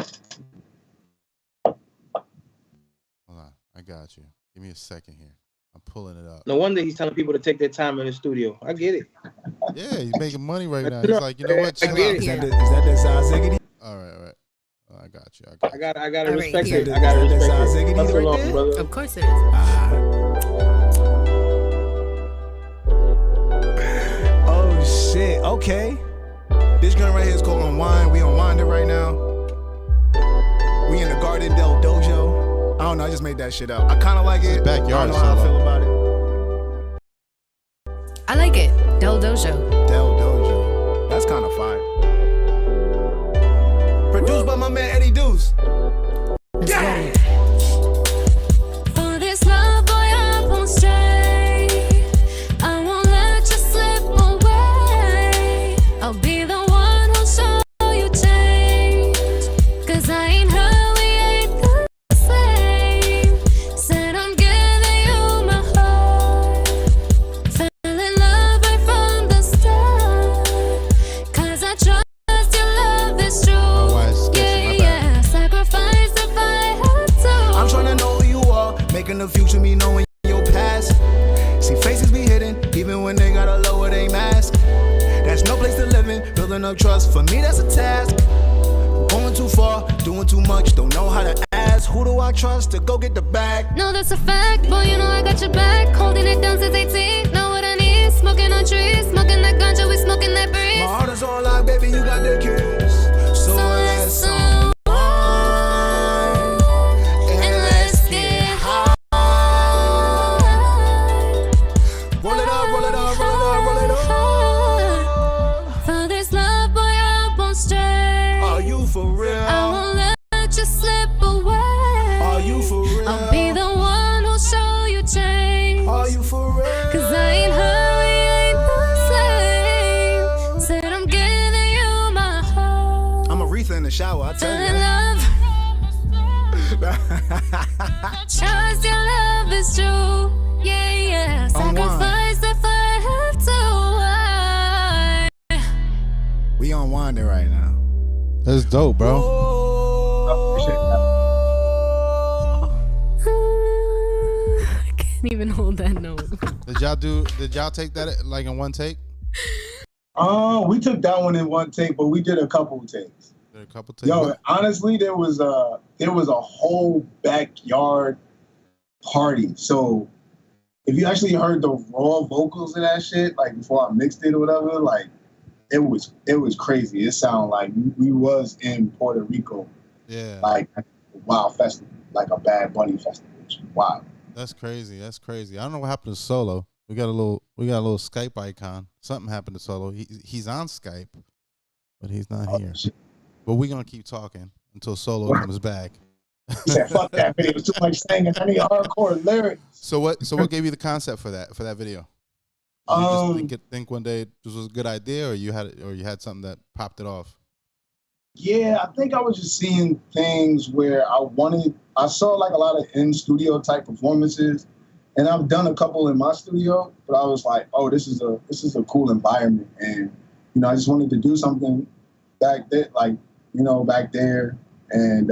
Hold on. I got you. Give me a second here. I'm pulling it up. No wonder he's telling people to take their time in the studio. I get it. Yeah, he's making money right now. He's like, you know what? Chill out. Is that the size Ziggity? All right. I got you. I gotta All respect right, it. I gotta respect Ziggity it. Hustle right on, there? brother. Of course it is. Oh shit. Okay. This joint right here is called Unwind. We unwind it right now. We in the Garden Del Dojo. I don't know. I just made that shit up. I kind of like it. Backyard I don't know how I feel about it. I like it. Del Dojo. Del Dojo. That's kind of fire. Produced by my man Eddie Deuce. Let's get it. For this love, boy, I won't stray. I won't let you slip away. I'll be the one who'll show you change. 'Cause I ain't her, we ain't the same. Said I'm giving you my heart. Fell in love right from the start. 'Cause I trust your love is true. Yeah, sacrifice if I had to. I'm trying to know who you are, making the future me knowing your past. See, faces be hidden, even when they gotta lower their mask. That's no place to live in, building up trust, for me that's a task. Going too far, doing too much, don't know how to ask. Who do I trust to go get the bag? No, that's a fact, boy, you know I got your back. Holding it down since 18, know what I need. Smoking on trees, smoking that ganja, we smoking that breeze. My heart is all locked, baby, you got the keys. So let's unwind, and let's get high. roll it up, roll it up, roll it up, roll it up. For this love, boy, I won't stray. Are you for real? I won't let you slip away. Are you for real? I'll be the one who'll show you change. Are you for real? 'Cause I ain't her, we ain't the same. Said I'm giving you my heart. I'm Aretha in the shower, I tell Fell you. in love. Trust your love is true. Yeah. Sacrifice if I have to. We unwind it right now. That's dope, bro. I can't even hold that note. Did y'all take that like in one take? We took that one in one take, but we did a couple of takes. Did a couple takes. Yo, honestly, there was a whole backyard party. So if you actually heard the raw vocals of that shit, like before I mixed it or whatever, like it was crazy. It sounded like we was in Puerto Rico. Yeah. Like a wild festival, like a Bad Bunny festival. Wow. That's crazy. I don't know what happened to Solo. We got a little Skype icon. Something happened to Solo. He's on Skype, but he's not here. Shit. But we're gonna keep talking until Solo comes back. He said, "Fuck that video. Too much singing. I need hardcore lyrics." So what gave you the concept for that video? Did you just think one day this was a good idea, or you had something that popped it off? Yeah, I think I was just seeing things where I saw like a lot of in-studio type performances, and I've done a couple in my studio, but I was like, oh, this is a cool environment, and I just wanted to do something back there, back there, and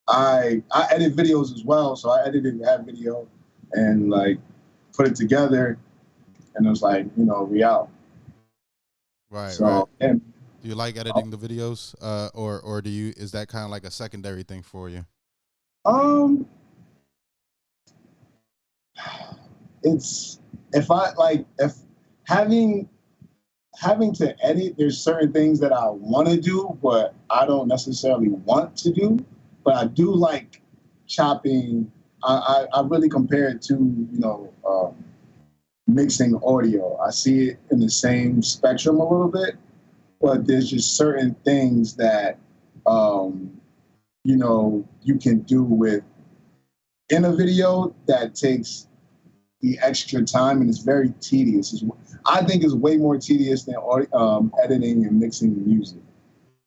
I edit videos as well, so I edited that video and like put it together, and it was like, we out. Right. So, right. And Do you like editing the videos, or do you? Is that kind of like a secondary thing for you? It's if having to edit, there's certain things that I want to do, but I don't necessarily want to do. But I do like chopping. I really compare it to mixing audio. I see it in the same spectrum a little bit, but there's just certain things that you can do with in a video that takes the extra time, and it's very tedious. I think it's way more tedious than editing and mixing music.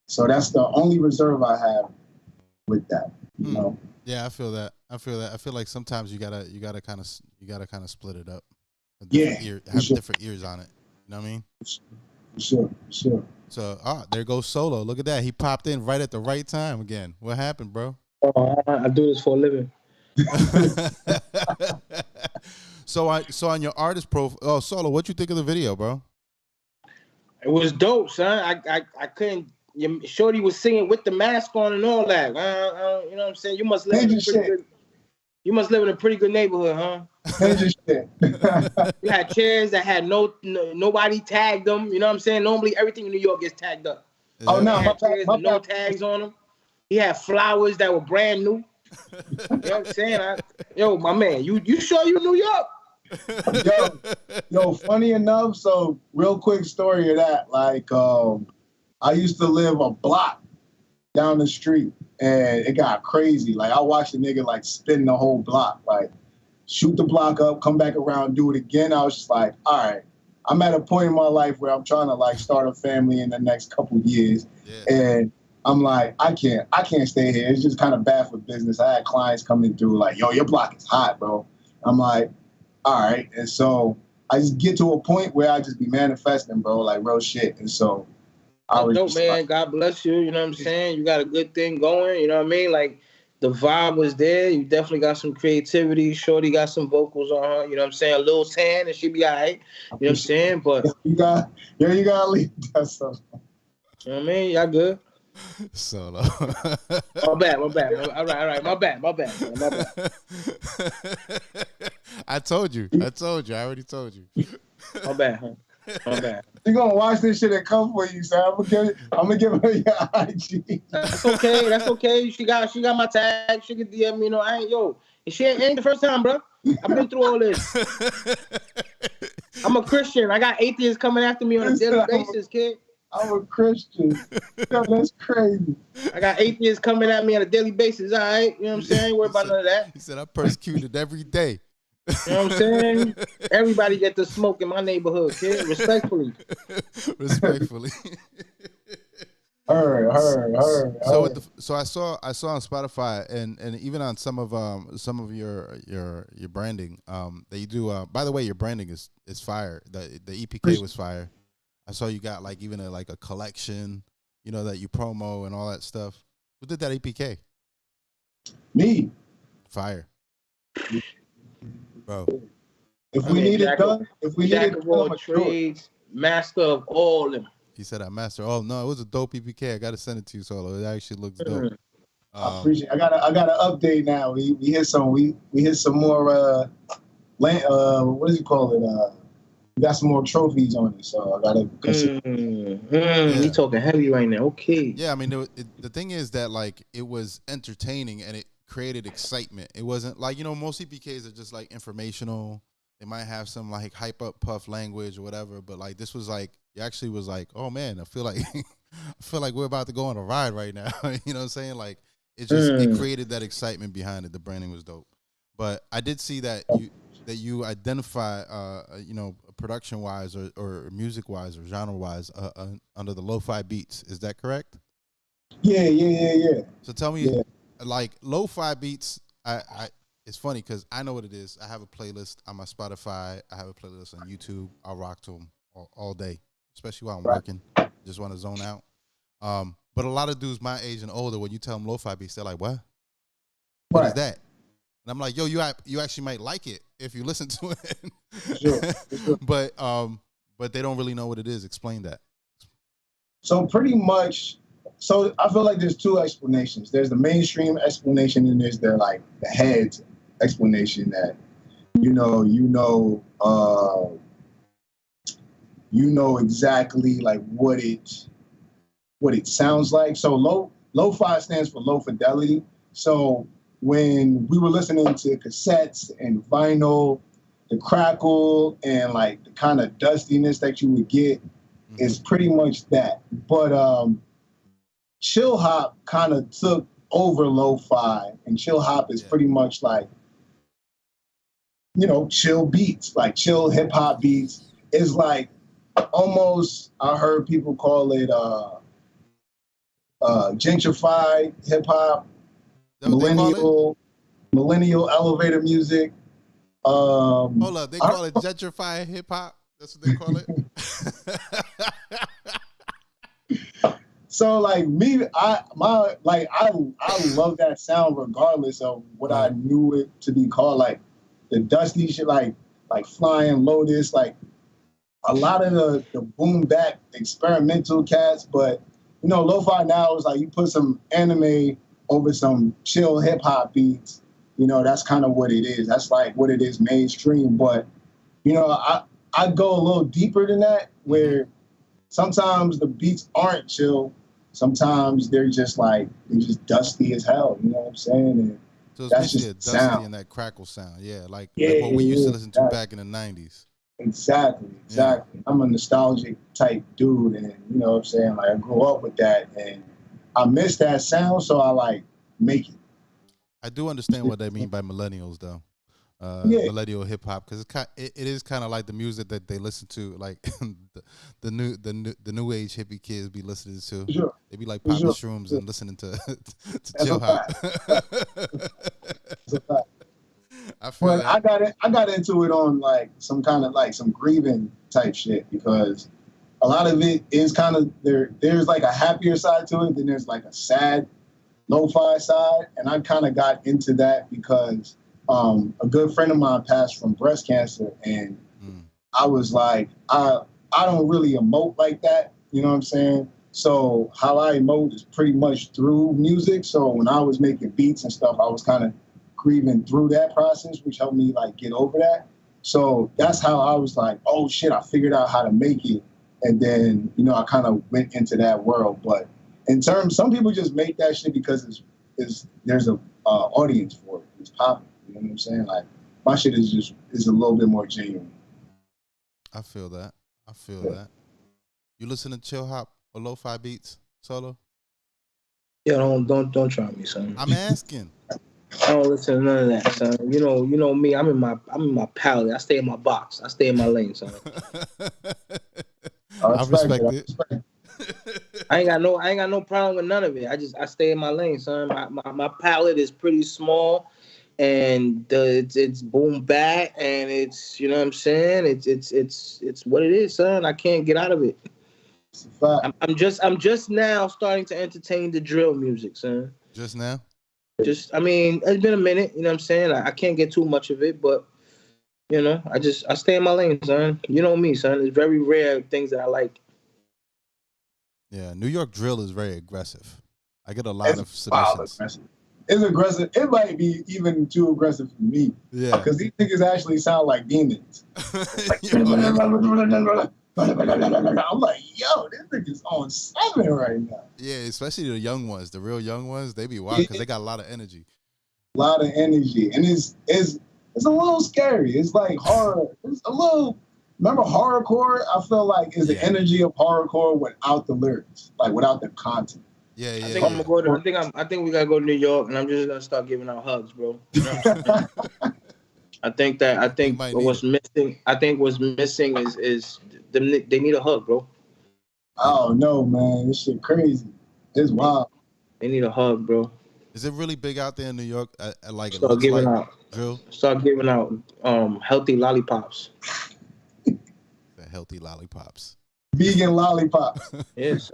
So that's the only reserve I have with that. You know? Yeah, I feel that. I feel like sometimes you gotta kind of split it up. Have different ears on it. You know what I mean? Sure. So, there goes Solo. Look at that. He popped in right at the right time again. What happened, bro? I do this for a living. So on your artist profile, Solo, what you think of the video, bro? It was dope, son. I couldn't. Shorty was singing with the mask on and all that. You know what I'm saying? You must live in a pretty good. You must live in a pretty good neighborhood, huh? You had chairs that had nobody tagged them. You know what I'm saying? Normally everything in New York gets tagged up. Oh no, no tags on them. He had flowers that were brand new. You know what I'm saying? My man, you sure you New York? Yo, funny enough, so real quick story of that. Like, I used to live a block down the street, and it got crazy. Like, I watched a nigga like spin the whole block, like shoot the block up, come back around, do it again. I was just like, all right, I'm at a point in my life where I'm trying to like start a family in the next couple years, and I'm like, I can't stay here. It's just kind of bad for business. I had clients coming through like, yo, your block is hot, bro. I'm like, all right. And so I just get to a point where I just be manifesting, bro, like real shit. And so I was dope, man. God bless you. You know what I'm saying? You got a good thing going. You know what I mean? Like the vibe was there. You definitely got some creativity. Shorty got some vocals on her. You know what I'm saying? A little tan and she be all right. You know what I'm saying? But you gotta leave that stuff. You know what I mean? Y'all good? Solo. My bad. All right. My bad. I told you. I already told you. My bad, huh? My bad. You gonna watch this shit and come for you, so I'm gonna give her your IG. That's okay. She got my tag. She can DM me. You know, it ain't the first time, bro. I've been through all this. I'm a Christian. I got atheists coming after me on a daily basis, kid. I'm a Christian. Yo, that's crazy. I got atheists coming at me on a daily basis. All right, you know what I'm saying? Worry about none of that. He said I'm persecuted every day. You know what I'm saying? Everybody get to smoke in my neighborhood, kid. Respectfully. Her. So I saw on Spotify and even on some of your branding that you do. By the way, your branding is fire. The EPK was fire. I saw you got like even a collection, you know, that you promo and all that stuff. Who did that EPK? Me. Fire. Bro. If we need it done, trades, master of all of them. He said I master. Oh no, it was a dope EPK. I gotta send it to you, Solo. It actually looks dope. I appreciate it. I got an update now. We hit some more what do you call it? We got some more trophies on it, so I gotta. We talking heavy right now. Okay. Yeah, I mean, the thing is that like it was entertaining and it created excitement. It wasn't like, you know, most EPKs are just like informational. They might have some like hype up puff language or whatever, but like this was like it actually was like, oh man, I feel like we're about to go on a ride right now. You know what I'm saying? Like it created that excitement behind it. The branding was dope. But I did see that you identify you know, production wise or music wise or genre wise under the lo-fi beats. Is that correct? Yeah. So tell me, like lo-fi beats, it's funny because I know what it is. I have a playlist on my Spotify. I have a playlist on YouTube. I rock to them all day, especially while I'm working. Just want to zone out. But a lot of dudes my age and older, when you tell them lo-fi beats, they're like, "What? What is that?" And I'm like, "Yo, you actually might like it if you listen to it." Sure. But they don't really know what it is. Explain that. So pretty much, so I feel like there's two explanations. There's the mainstream explanation, and there's the heads explanation that you know exactly like what it sounds like. So lo-fi stands for low fidelity. So when we were listening to cassettes and vinyl, the crackle and like the kind of dustiness that you would get is pretty much that. But chill hop kind of took over lo-fi, and chill hop is pretty much like, chill beats, like chill hip hop beats. Is like almost, I heard people call it gentrified hip hop, millennial elevator music. Hold up, they call it gentrified hip hop. That's what they call it. So like me, I love that sound regardless of what I knew it to be called. Like the dusty shit, like Flying Lotus, like a lot of the boom bap experimental cats. But lo-fi now is like you put some anime over some chill hip hop beats. That's kind of what it is. That's like what it is mainstream. But I go a little deeper than that, where sometimes the beats aren't chill. Sometimes they're just dusty as hell. You know what I'm saying? And so it's that's basically just a dusty sound. and that crackle sound. Yeah, like what we used to listen to back in the 90s. Exactly. Yeah. I'm a nostalgic type dude, and you know what I'm saying? Like I grew up with that, and I miss that sound, so I make it. I do understand what they mean by millennials, though. Millennial hip hop, because it is kind of like the music that they listen to, like the new age hippie kids be listening to. Sure. They be like popping shrooms and listening to chill hop. I feel that. I got into it on like some kind of like some grieving type shit, because a lot of it is kind of there's like a happier side to it, then there's like a sad lo-fi side, and I kind of got into that because a good friend of mine passed from breast cancer, and I was like, I don't really emote like that, you know what I'm saying? So how I emote is pretty much through music. So when I was making beats and stuff, I was kind of grieving through that process, which helped me like get over that. So that's how I was like, oh shit, I figured out how to make it. And then, I kind of went into that world. But in terms, some people just make that shit because there's a audience for it. It's popular. You know what I'm saying? Like my shit is a little bit more genuine. I feel that. That. You listen to chill hop or lo-fi beats, Solo? Yeah, don't try me, son. I'm asking. I don't listen to none of that, son. You know me. I'm in my palette. I stay in my box. I stay in my lane, son. I respect it. I ain't got no problem with none of it. I stay in my lane, son. My palette is pretty small, and it's boom bap, and it's, you know what I'm saying. It's what it is, son. I can't get out of it. I'm just now starting to entertain the drill music, son. Just now. I mean, it's been a minute, you know what I'm saying? I can't get too much of it, but, I stay in my lane, son. You know me, son. It's very rare things that I like. Yeah, New York drill is very aggressive. I get a lot of submissions. It's aggressive. It might be even too aggressive for me. Yeah. Because these niggas actually sound like demons. I'm like, yo, this nigga's on 7 right now. Yeah, especially the young ones, the real young ones. They be wild because they got a lot of energy. A lot of energy, and it's a little scary. It's like horror. It's a little. Remember horrorcore? I feel like is the energy of horrorcore without the lyrics, like without the content. Yeah. I think I'm gonna go to. I think we gotta go to New York, and I'm just gonna start giving out hugs, bro. You know what I'm saying? I think what's missing. I think what's missing is they need a hug, bro. Oh no, man, this shit crazy. It's wild. They need a hug, bro. Is it really big out there in New York? Like start giving out drill. Start giving out healthy lollipops. The healthy lollipops. Vegan lollipops. Yes.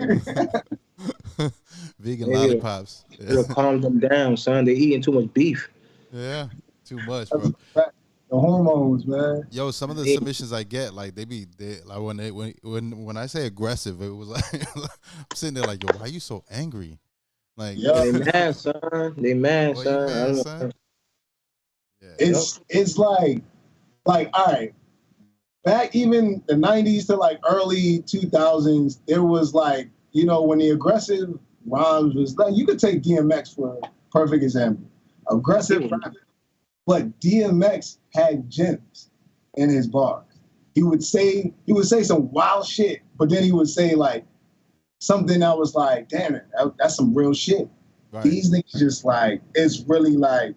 Vegan lollipops. It'll calm them down, son. They eating too much beef. Yeah, too much, bro. The hormones, man. Yo, some of the submissions I get, like they like when I say aggressive, it was like I'm sitting there like, yo, why are you so angry? Like, they mad, son. They mad, why son. you mad, I son? don't know. Yeah. It's like all right. Back even the 90s to like early 2000s, there was like, you know, when the aggressive rhymes was like, you could take DMX for a perfect example. Aggressive rapping. But DMX had gems in his bars. He would say some wild shit, but then he would say like something that was like, damn it, that's some real shit. Right. These niggas just like, it's really like,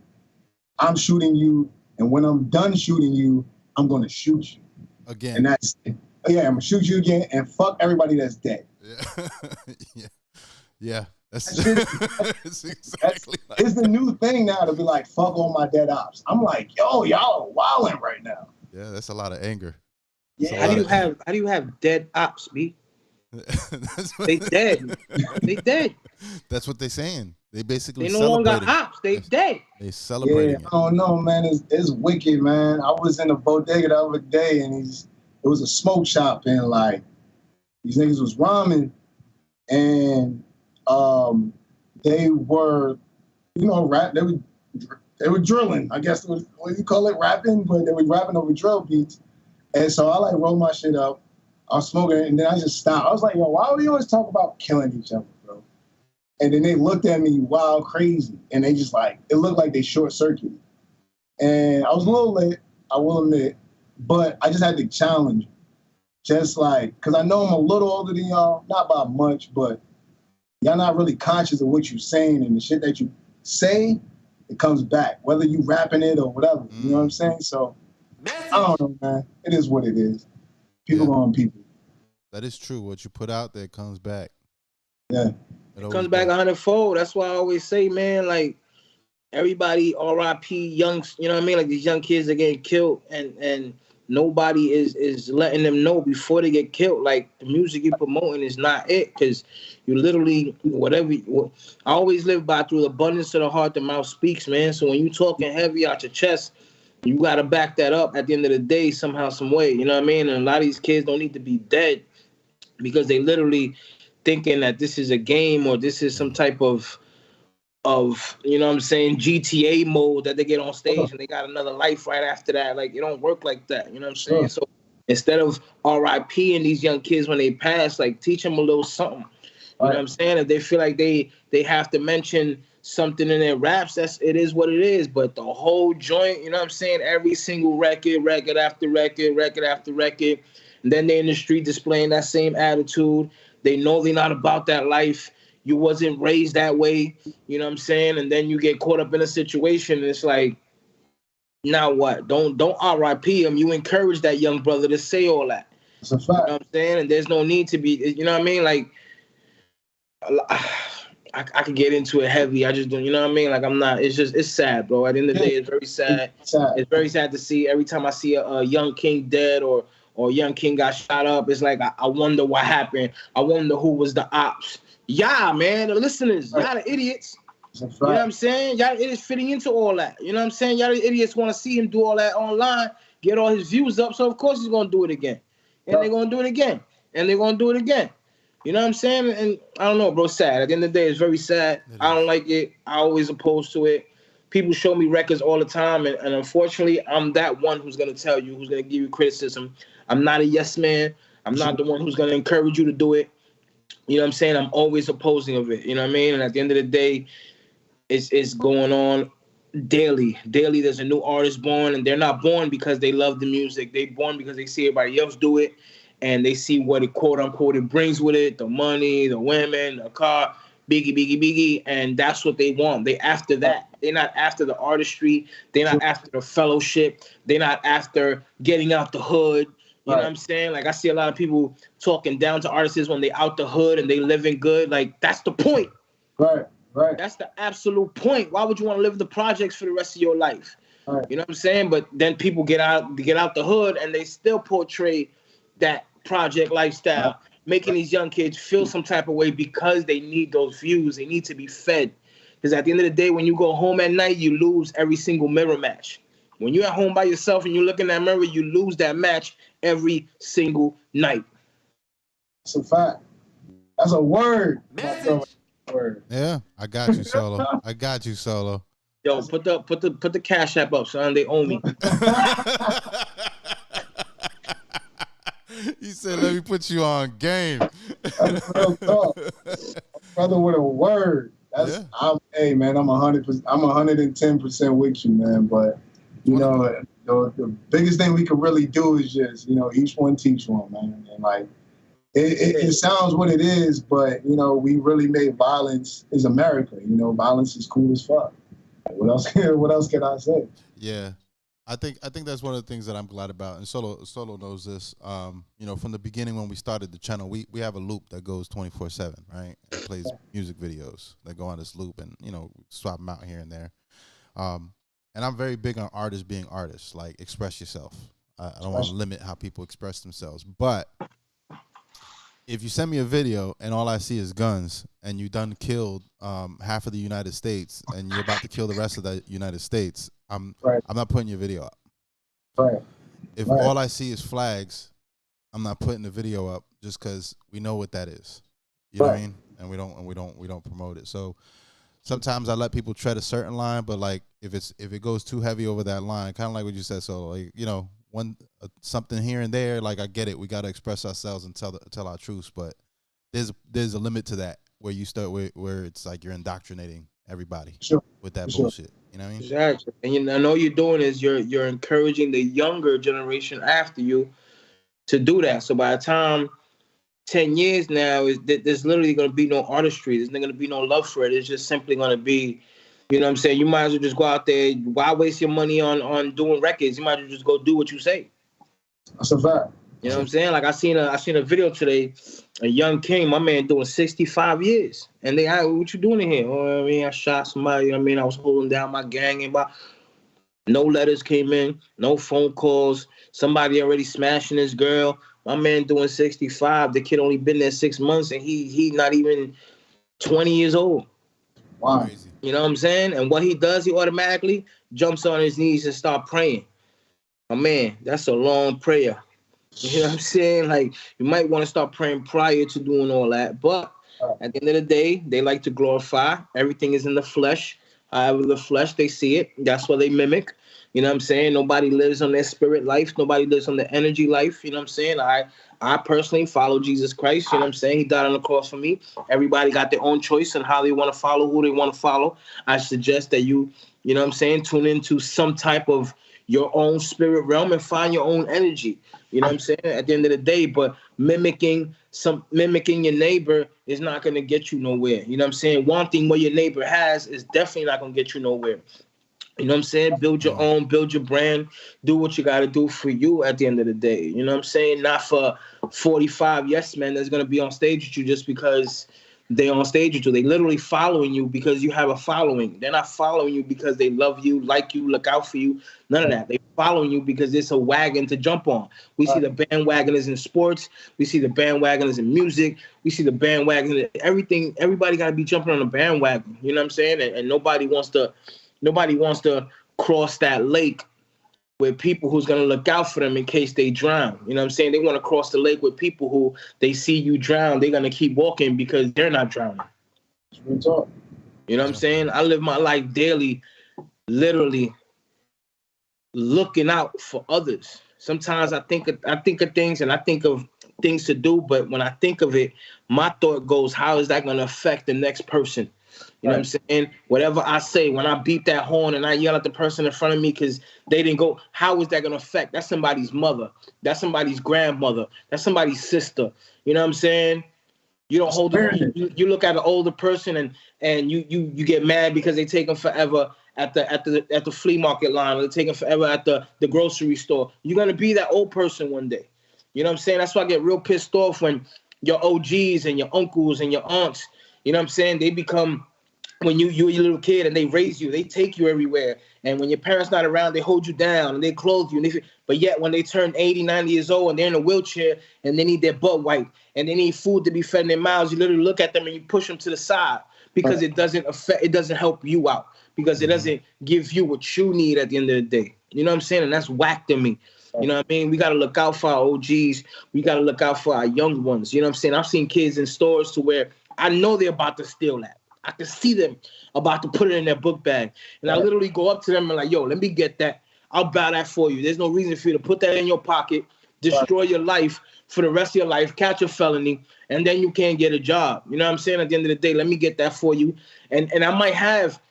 I'm shooting you, and when I'm done shooting you, I'm gonna shoot you. Again. And that's it. Yeah, I'm gonna shoot you again and fuck everybody that's dead. Yeah. Yeah. That's exactly it's the new thing now to be like, fuck all my dead ops. I'm like, yo, y'all are wilding right now. Yeah, that's a lot of anger. Yeah. How do you have dead ops, B? They dead. They dead. That's what they're saying. They basically no longer ops. They dead. They celebrating. Yeah, I don't know, man. It's wicked, man. I was in a bodega the other day, and it was a smoke shop, and like these niggas was rhyming, and they were, you know, they were drilling. I guess what you call it, rapping, but they were rapping over drill beats. And so I like rolled my shit up. I was smoking it, and then I just stopped. I was like, yo, why do we always talk about killing each other, bro? And then they looked at me wild crazy, and they just like, it looked like they short circuited. And I was a little lit, I will admit, but I just had to challenge, just like, because I know I'm a little older than y'all, not by much, but y'all not really conscious of what you're saying, and the shit that you say, it comes back, whether you rapping it or whatever. You know what I'm saying? So, I don't know, man. It is what it is. People on people. That is true. What you put out there comes back. Yeah. It comes back 100-fold. That's why I always say, man, like, everybody R.I.P. young, you know what I mean? Like, these young kids are getting killed, and nobody is letting them know before they get killed. Like, the music you're promoting is not it, because you literally, I always live by, through the abundance of the heart, the mouth speaks, man. So when you talking heavy out your chest, you got to back that up at the end of the day somehow, some way. You know what I mean? And a lot of these kids don't need to be dead because they literally thinking that this is a game or this is some type of you know what I'm saying, GTA mode that they get on stage and they got another life right after that. Like, it don't work like that. You know what I'm saying? So instead of RIP and these young kids when they pass, like, teach them a little something. You know what I'm saying? If they feel like they have to mention something in their raps, it is what it is. But the whole joint, you know what I'm saying? Every single record after record, and then they're in the street displaying that same attitude. They know they're not about that life. You wasn't raised that way, you know what I'm saying? And then you get caught up in a situation, and it's like, now what? Don't RIP him. You encourage that young brother to say all that. That's a fact. You know what I'm saying? And there's no need to be, you know what I mean? Like, I could get into it heavy. I just don't, you know what I mean? Like, I'm not, it's sad, bro. At the end of the day, it's very sad. It's very sad to see. Every time I see a young king dead or young king got shot up, it's like, I wonder what happened. I wonder who was the ops. Yeah, man, the listeners, y'all the idiots. You know what I'm saying? Y'all idiots fitting into all that. You know what I'm saying? Y'all the idiots want to see him do all that online, get all his views up, so of course he's going to do it again. And they're going to do it again. And they're going to do it again. You know what I'm saying? And I don't know, bro, sad. At the end of the day, it's very sad. I don't like it. I always opposed to it. People show me records all the time, and unfortunately, I'm that one who's going to tell you, who's going to give you criticism. I'm not a yes man. I'm not the one who's going to encourage you to do it. You know what I'm saying? I'm always opposing of it. You know what I mean? And at the end of the day, it's going on daily. Daily, there's a new artist born, and they're not born because they love the music. They're born because they see everybody else do it, and they see what it, quote unquote, it brings with it, the money, the women, the car, biggie, and that's what they want. They after that. They're not after the artistry. They're not after the fellowship. They're not after getting out the hood. You know what I'm saying? Like, I see a lot of people talking down to artists when they out the hood and they living good. Like, that's the point. Right. That's the absolute point. Why would you want to live the projects for the rest of your life? Right. You know what I'm saying? But then people get out the hood and they still portray that project lifestyle, making these young kids feel some type of way because they need those views. They need to be fed. Because at the end of the day, when you go home at night, you lose every single mirror match. When you're at home by yourself and you look in that mirror, you lose that match every single night. That's a fact. That's a word. Word. Yeah, I got you, Solo. I got you, Solo. Yo, put the Cash App up, son. They owe me. He said, "Let me put you on game." That's real talk. Brother with a word. That's hey man, I'm 100%. I'm 110% with you, man. But you know, the biggest thing we could really do is just, you know, each one teach one, man. And like, it sounds what it is, but you know, we really made violence is America. You know, violence is cool as fuck. Like, what else? What else can I say? Yeah. I think that's one of the things that I'm glad about, and Solo knows this. You know, from the beginning when we started the channel, we have a loop that goes 24/7, right? It plays music videos that go on this loop, and you know, swap them out here and there. And I'm very big on artists being artists, like express yourself. I don't want to limit how people express themselves, but if you send me a video and all I see is guns, and you done killed half of the United States, and you're about to kill the rest of the United States, I'm not putting your video up. Right. If all I see is flags, I'm not putting the video up just because we know what that is. You know what I mean? And we don't promote it. So sometimes I let people tread a certain line, but like if it goes too heavy over that line, kind of like what you said, so like, you know, something here and there, like I get it, we got to express ourselves and tell our truths, but there's a limit to that where you start where it's like you're indoctrinating everybody with that bullshit. You know what I mean? Exactly. And all you're doing is you're encouraging the younger generation after you to do that. So by the time 10 years now, there's literally going to be no artistry. There's not going to be no love for it. It's just simply going to be, you know what I'm saying? You might as well just go out there. Why waste your money on doing records? You might as well just go do what you say. That's a fact. You know what I'm saying? Like I seen a video today, a young king, my man doing 65 years. And they asked, what you doing in here? Oh, I mean, I shot somebody. You know what I mean, I was holding down my gang and no letters came in, no phone calls. Somebody already smashing his girl. My man doing 65. The kid only been there 6 months and he not even 20 years old. Wow. You know what I'm saying? And what he does, he automatically jumps on his knees and start praying. My man, that's a long prayer. You know what I'm saying? Like, you might want to start praying prior to doing all that. But at the end of the day, they like to glorify. Everything is in the flesh. However the flesh, they see it. That's what they mimic. You know what I'm saying? Nobody lives on their spirit life. Nobody lives on the energy life. You know what I'm saying? I personally follow Jesus Christ. You know what I'm saying? He died on the cross for me. Everybody got their own choice on how they want to follow, who they want to follow. I suggest that you know what I'm saying, tune into some type of your own spirit realm and find your own energy. You know what I'm saying? At the end of the day, but mimicking your neighbor is not going to get you nowhere. You know what I'm saying? Wanting what your neighbor has is definitely not going to get you nowhere. You know what I'm saying? Build your own, build your brand, do what you got to do for you at the end of the day. You know what I'm saying? Not for 45 yes men that's going to be on stage with you just because they on stage with you. They literally following you because you have a following. They're not following you because they love you, like you, look out for you. None of that. They following you because it's a wagon to jump on. We see the bandwagoners in sports. We see the bandwagoners in music. We see the bandwagoners in everything. Everybody got to be jumping on the bandwagon. You know what I'm saying? And nobody wants to cross that lake with people who's going to look out for them in case they drown. You know what I'm saying? They want to cross the lake with people who they see you drown. They're going to keep walking because they're not drowning. Real talk. You know what I'm saying? I live my life daily, literally looking out for others. Sometimes I think of things and I think of things to do, but when I think of it, my thought goes, how is that going to affect the next person? You know what I'm saying? Whatever I say, when I beat that horn and I yell at the person in front of me because they didn't go, how is that going to affect? That's somebody's mother. That's somebody's grandmother. That's somebody's sister. You know what I'm saying? You don't hold it. You look at an older person and you get mad because they take them forever at the flea market line, or they take them forever at the grocery store. You're going to be that old person one day. You know what I'm saying? That's why I get real pissed off when your OGs and your uncles and your aunts, you know what I'm saying, they become, when you're a little kid and they raise you, they take you everywhere. And when your parents not around, they hold you down and they clothe you. But yet when they turn 80, 90 years old and they're in a wheelchair and they need their butt wiped and they need food to be fed in their mouths, you literally look at them and you push them to the side because it doesn't help you out, because it doesn't give you what you need at the end of the day. You know what I'm saying? And that's whack to me. You know what I mean? We got to look out for our OGs. We got to look out for our young ones. You know what I'm saying? I've seen kids in stores to where I know they're about to steal that. I can see them about to put it in their book bag. And I literally go up to them and like, yo, let me get that. I'll buy that for you. There's no reason for you to put that in your pocket, destroy your life for the rest of your life, catch a felony, and then you can't get a job. You know what I'm saying? At the end of the day, let me get that for you. And I might have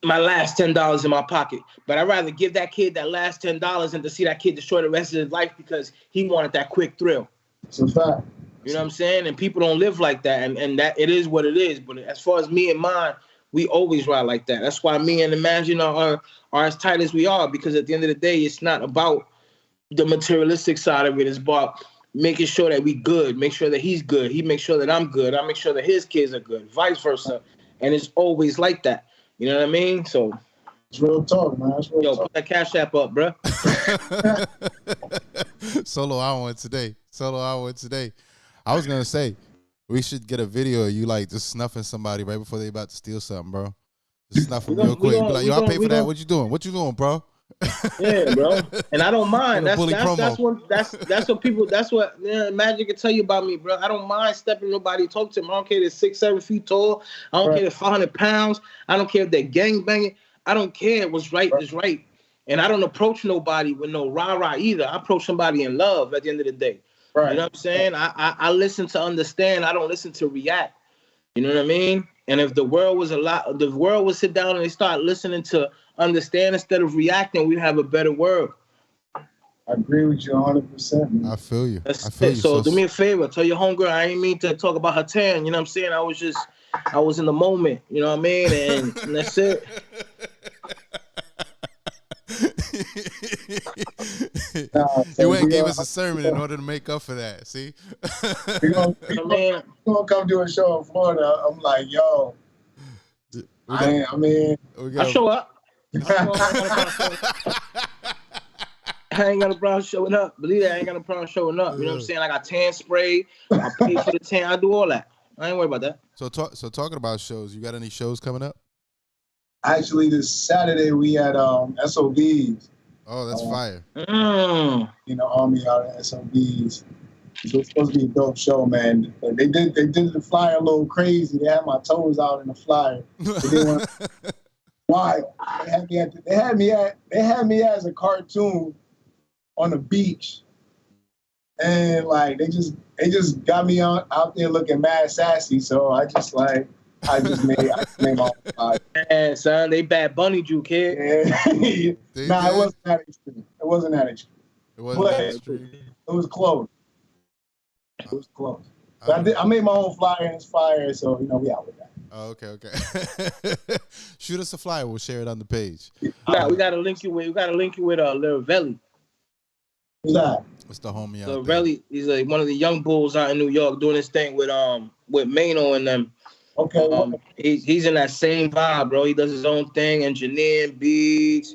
my last $10 in my pocket, but I'd rather give that kid that last $10 than to see that kid destroy the rest of his life because he wanted that quick thrill. It's a fact. You know what I'm saying? And people don't live like that, and that it is what it is. But as far as me and mine, we always ride like that. That's why me and Imagine are as tight as we are, because at the end of the day, it's not about the materialistic side of it. It's about making sure that we good, make sure that he's good, he makes sure that I'm good, I make sure that his kids are good, vice versa. And it's always like that. You know what I mean? So it's real talk, man. It's real talk. Put that Cash App up, bro. Solo hour today. I was gonna say we should get a video of you like just snuffing somebody right before they about to steal something, bro. Just snuff them real quick. Be like, yo, I'll pay for that. What you doing? What you doing, bro? Yeah, bro. And I don't mind. That's what people. That's what Magic can tell you about me, bro. I don't mind stepping nobody, talk to them. I don't care if they're 6-7 feet tall. I don't care if they're 500 pounds. I don't care if they're gang banging. I don't care. What's right is right. And I don't approach nobody with no rah-rah either. I approach somebody in love at the end of the day. Right. You know what I'm saying? I listen to understand. I don't listen to react. You know what I mean? And if the world would sit down and they start listening to understand instead of reacting, we'd have a better world. I agree with you 100%. Man. I feel you. So do me a favor. Tell your homegirl I ain't mean to talk about her tan. You know what I'm saying? I was in the moment. You know what I mean? And that's it. He went and gave us a sermon in order to make up for that. See? We're gonna come do a show in Florida. I'm like, yo. I show up. I ain't got a problem showing up. Believe that, I ain't got a problem showing up. You know what I'm saying? I got tan spray. I pay for the tan. I do all that. I ain't worried about that. So talking about shows, you got any shows coming up? Actually, this Saturday we had SOBs. Oh, that's fire. You know, Army out at SOBs. It was supposed to be a dope show, man. They did the flyer a little crazy. They had my toes out in the flyer. Why? They had me as a cartoon on the beach, and like they just got me out there looking mad sassy. So I just made my own flyer. Man, son, they Bad Bunny you, kid. It wasn't that extreme. It wasn't that extreme. It was close. It was close. But I made my own flyer and it's fire, so you know we out with that. Oh, okay. Shoot us a flyer. We'll share it on the page. We gotta link you with Lil Velli. Who's that? What's the homie out Lil there? Velli, he's like one of the young bulls out in New York doing his thing with Mano and them. Okay. He's in that same vibe, bro. He does his own thing, engineering beats.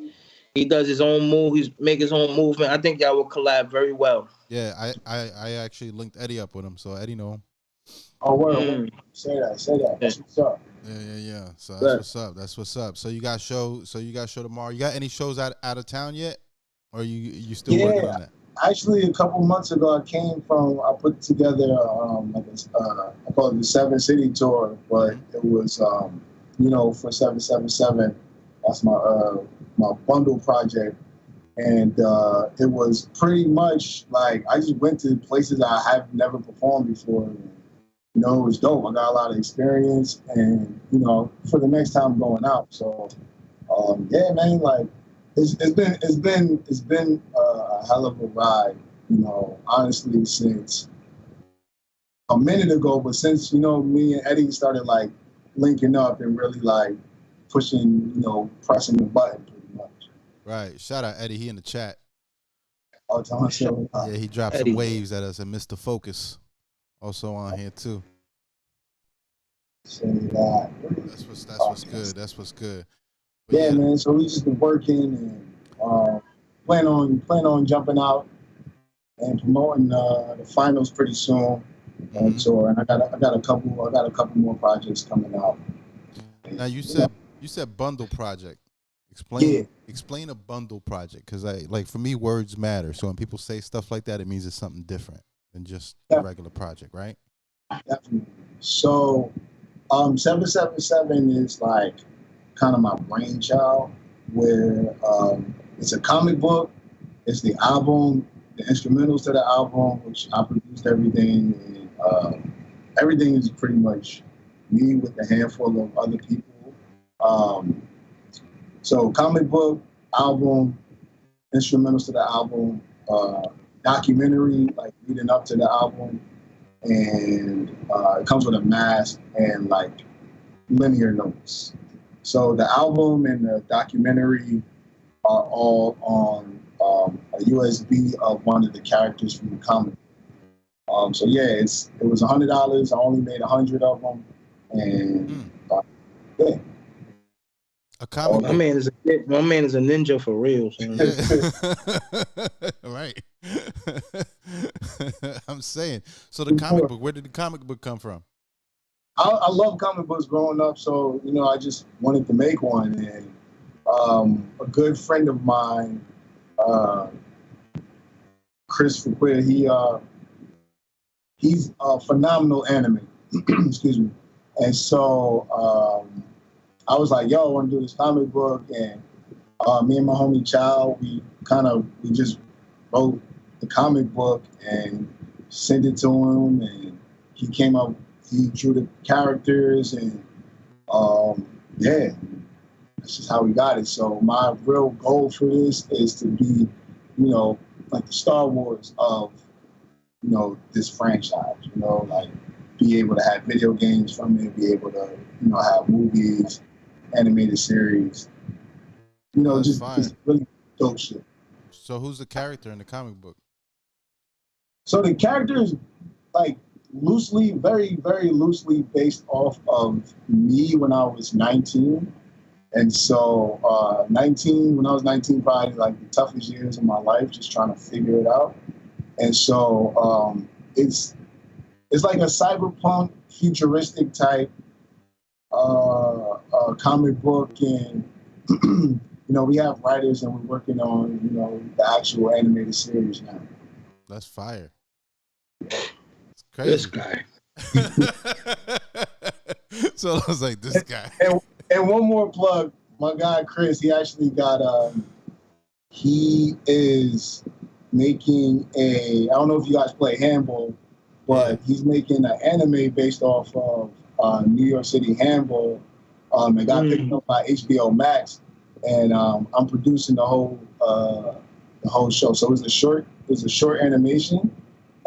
He does his own move. He's make his own movement. I think y'all will collab very well. Yeah, I actually linked Eddie up with him, so Eddie know him. Oh, well, say that. That's what's up. Yeah. So that's what's up. So you got show tomorrow. You got any shows out of town yet, or you still working on that? Actually, a couple months ago, I put together I call it the 7 City Tour, but it was for 777. That's my bundle project. And it was pretty much like I just went to places I have never performed before. And, it was dope. I got a lot of experience, and for the next time going out. So, yeah, man, like it's been a hell of a ride. Honestly, since a minute ago, but since me and Eddie started like linking up and really like pushing, pressing the button pretty much. Right. Shout out Eddie. He in the chat. Oh, yeah, he dropped Eddie. Some waves at us and Mr. Focus. Also on here too. That's what's good. That's what's good. But yeah, man. So we just been working and plan on jumping out and promoting the finals pretty soon. So and I got a couple more projects coming out. Now you said bundle project. Explain a bundle project, because for me, words matter. So when people say stuff like that, it means it's something different than just a regular project, right? Definitely. So 777 is like kind of my brainchild, where it's a comic book, it's the album, the instrumentals to the album, which I produced everything, and everything is pretty much me with a handful of other people. So comic book, album, instrumentals to the album, documentary like leading up to the album, and it comes with a mask and like linear notes. So the album and the documentary are all on a USB of one of the characters from the comic. So yeah, it was $100. I only made 100 of them, and yeah. A comic. My man is a ninja for real. Right. I'm saying. So the comic book. Where did the comic book come from? I love comic books growing up, so I just wanted to make one, and a good friend of mine, Chris Fuquia, he's a phenomenal animator. Excuse me. And so I was like, yo, I want to do this comic book. And me and my homie Chow, we just wrote the comic book and sent it to him. And he drew the characters. And yeah, that's just how we got it. So my real goal for this is to be, like the Star Wars of, this franchise, like be able to have video games from it, be able to, have movies, animated series, just really dope shit. So who's the character in the comic book? So the character is like loosely, very, very loosely based off of me when I was 19. And so when I was 19, probably like the toughest years of my life, just trying to figure it out. And so it's like a cyberpunk futuristic type comic book, and we have writers and we're working on the actual animated series now. That's fire. It's crazy. This guy. So I was like, this guy. And one more plug, my guy Chris, he actually got he is making I don't know if you guys play handball, but he's making an anime based off of New York City handball. It got picked up by HBO Max, and I'm producing the whole show. So it's a short animation,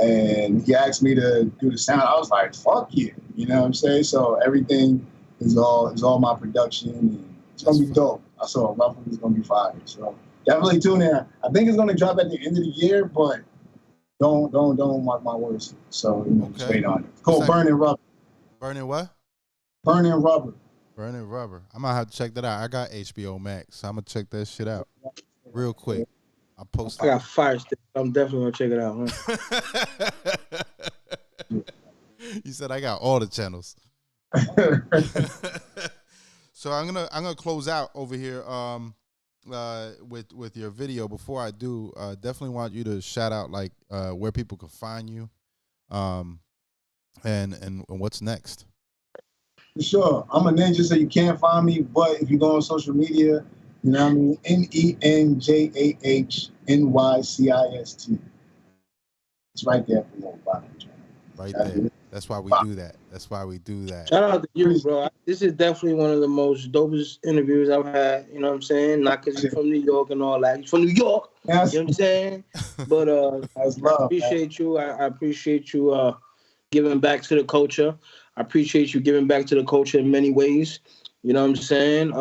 and he asked me to do the sound. I was like, fuck yeah, you know what I'm saying? So everything is all my production, and it's gonna be dope. I saw roughly it's gonna be fire. So definitely tune in. I think it's gonna drop at the end of the year, but don't mark my words. So just wait on it. It's called Burning Rubber. Burning what? Burning Rubber. Burning Rubber. I might have to check that out. I got HBO Max, so I'm gonna check that shit out real quick. I got Fire Stick. I'm definitely gonna check it out. Huh? You said I got all the channels. So I'm gonna close out over here with your video. Before I do, definitely want you to shout out like where people can find you, and what's next. For sure. I'm a ninja, so you can't find me, but if you go on social media, you know what I mean? NENJAH NYCIST. It's right there for your bottom. Right there. That's why we do that. Shout out to you, bro. This is definitely one of the most dopest interviews I've had. You know what I'm saying? Not because you're from New York and all that. You're from New York. Yes. You know what I'm saying? But I appreciate you. I appreciate you giving back to the culture. I appreciate you giving back to the culture in many ways. You know what I'm saying?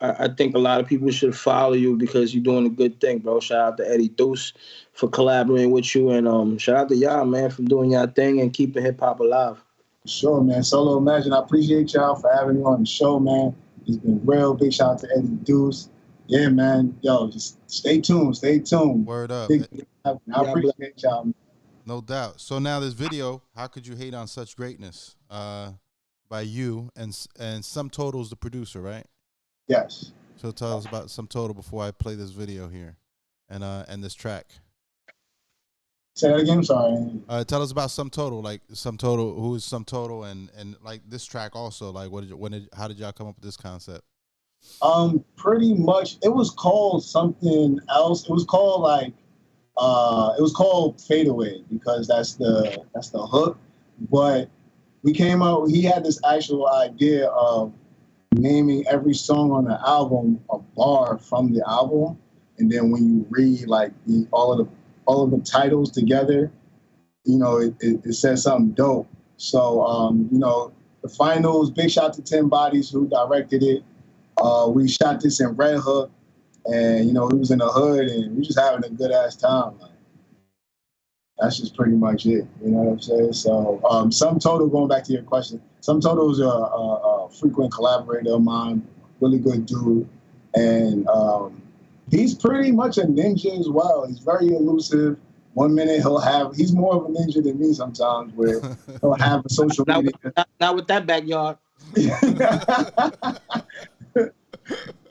I think a lot of people should follow you because you're doing a good thing, bro. Shout out to Eddie Deuce for collaborating with you. And shout out to y'all, man, for doing y'all thing and keeping hip-hop alive. Sure, man. Solo Imagine, I appreciate y'all for having me on the show, man. It's been real. Big shout out to Eddie Deuce. Yeah, man. Yo, just stay tuned. Word up. I appreciate y'all, man. No doubt. So now this video, how could you hate on such greatness? By you and Sum Total's the producer, right? Yes. So tell us about Sum Total before I play this video here, and this track. Say that again. Sorry. Tell us about Sum Total, like Sum Total. Who is Sum Total, and like this track also. Like, how did y'all come up with this concept? Pretty much, it was called something else. It was called Fade Away because that's the hook. But we came out. He had this actual idea of naming every song on the album a bar from the album, and then when you read like all of the titles together, it says something dope. So the finals. Big shout to Tim Bodies who directed it. We shot this in Red Hook, and it was in the hood, and we just having a good ass time. Like, that's just pretty much it. You know what I'm saying? So, Sum Total, going back to your question, Sum Total is a frequent collaborator of mine, really good dude, and he's pretty much a ninja as well. He's very elusive. 1 minute he's more of a ninja than me sometimes, where he'll have a social media. Not with that backyard.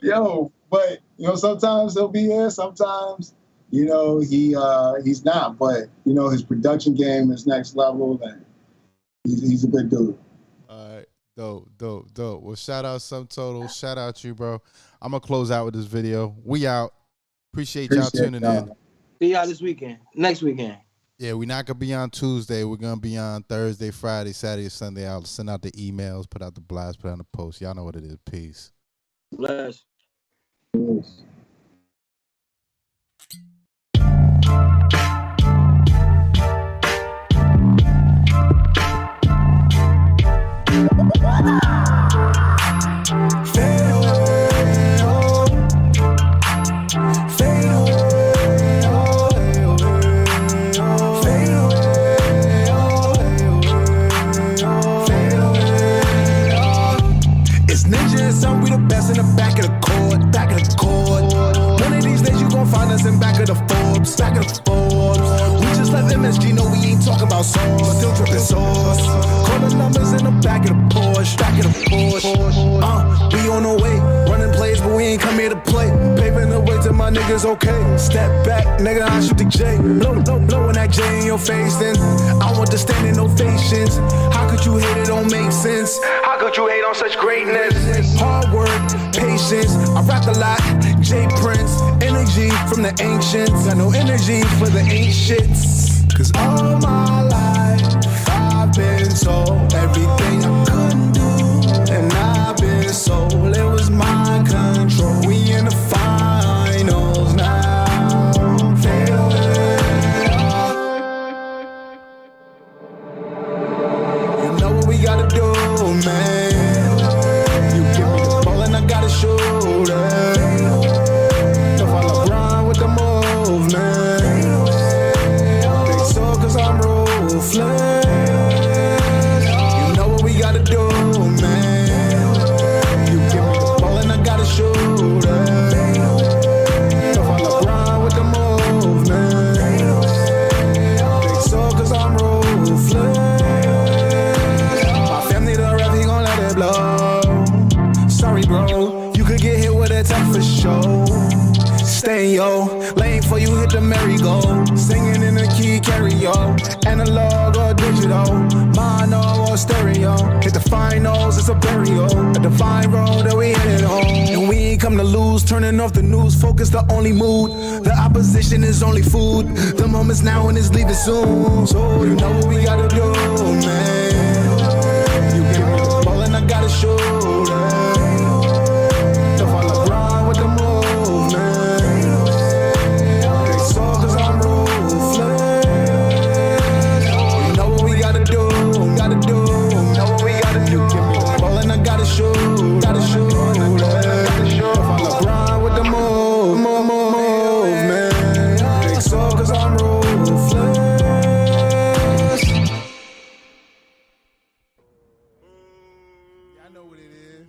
Yo, but sometimes he'll be here, sometimes he's not. But his production game is next level, and he's a good dude. All right, dope. Well, shout out Sum Total, shout out you, bro. I'm gonna close out with this video. We out. Appreciate y'all tuning in. See y'all next weekend. Yeah, we're not gonna be on Tuesday. We're gonna be on Thursday, Friday, Saturday, Sunday. I'll send out the emails, put out the blast, put out the post. Y'all know what it is. Peace. Bless. It's Ninja and Son, we the best in the back of the court, back of the court. One of these days you gon' find us in back of the Forbes, back of the Forbes. We just let MSG know we ain't talking about songs, but still dripping sauce. Call the numbers in the back of the Porsche, back of the Porsche. We on our way, running plays, but we ain't come here to play. Paving the way to my niggas, okay. Step back, nigga, I shoot the J. Blowing that J in your face, then I want the standing ovations. How could you hate it? Don't make sense. How could you hate on such greatness? Hard work, patience, I rap a lot. J Prince, energy from the ancients. Got no energy for the ain't shits. Cause all my life I've been told everything I couldn't do, and I've been sold. It was my control. We in the finals now. Fade away. You know what we gotta do, man. You give me the ball and I gotta shoot it. If I LeBron with the move, man. Big soul cause I'm ruthless. You know what we gotta do, man. You give me the ball and I gotta shoot it. If I LeBron with the move, man. Big soul cause I'm ruthless. My family the rep, he gon' let it blow. Sorry, bro, you could get hit with a tech for sure. Stay yo, lane for you, hit the merry-go. Singing in the key, carry yo. Analog or digital, mono or stereo. Hit the finals, it's a burial. A divine road that we hit it on. And we ain't come to lose, turning off the news, focus the only mood. The opposition is only food. The moment's now and it's leaving soon. So you know what we gotta do, man. You give me the ball and I gotta shoot it. If I LeBron with the move, man. Big soul cause I'm ruthless. You know what we gotta do, gotta do. You know what we gotta do. Give me the ball and I gotta shoot, gotta shoot it. If I LeBron with the move, man. Big soul cause I'm ruthless. I know what it is.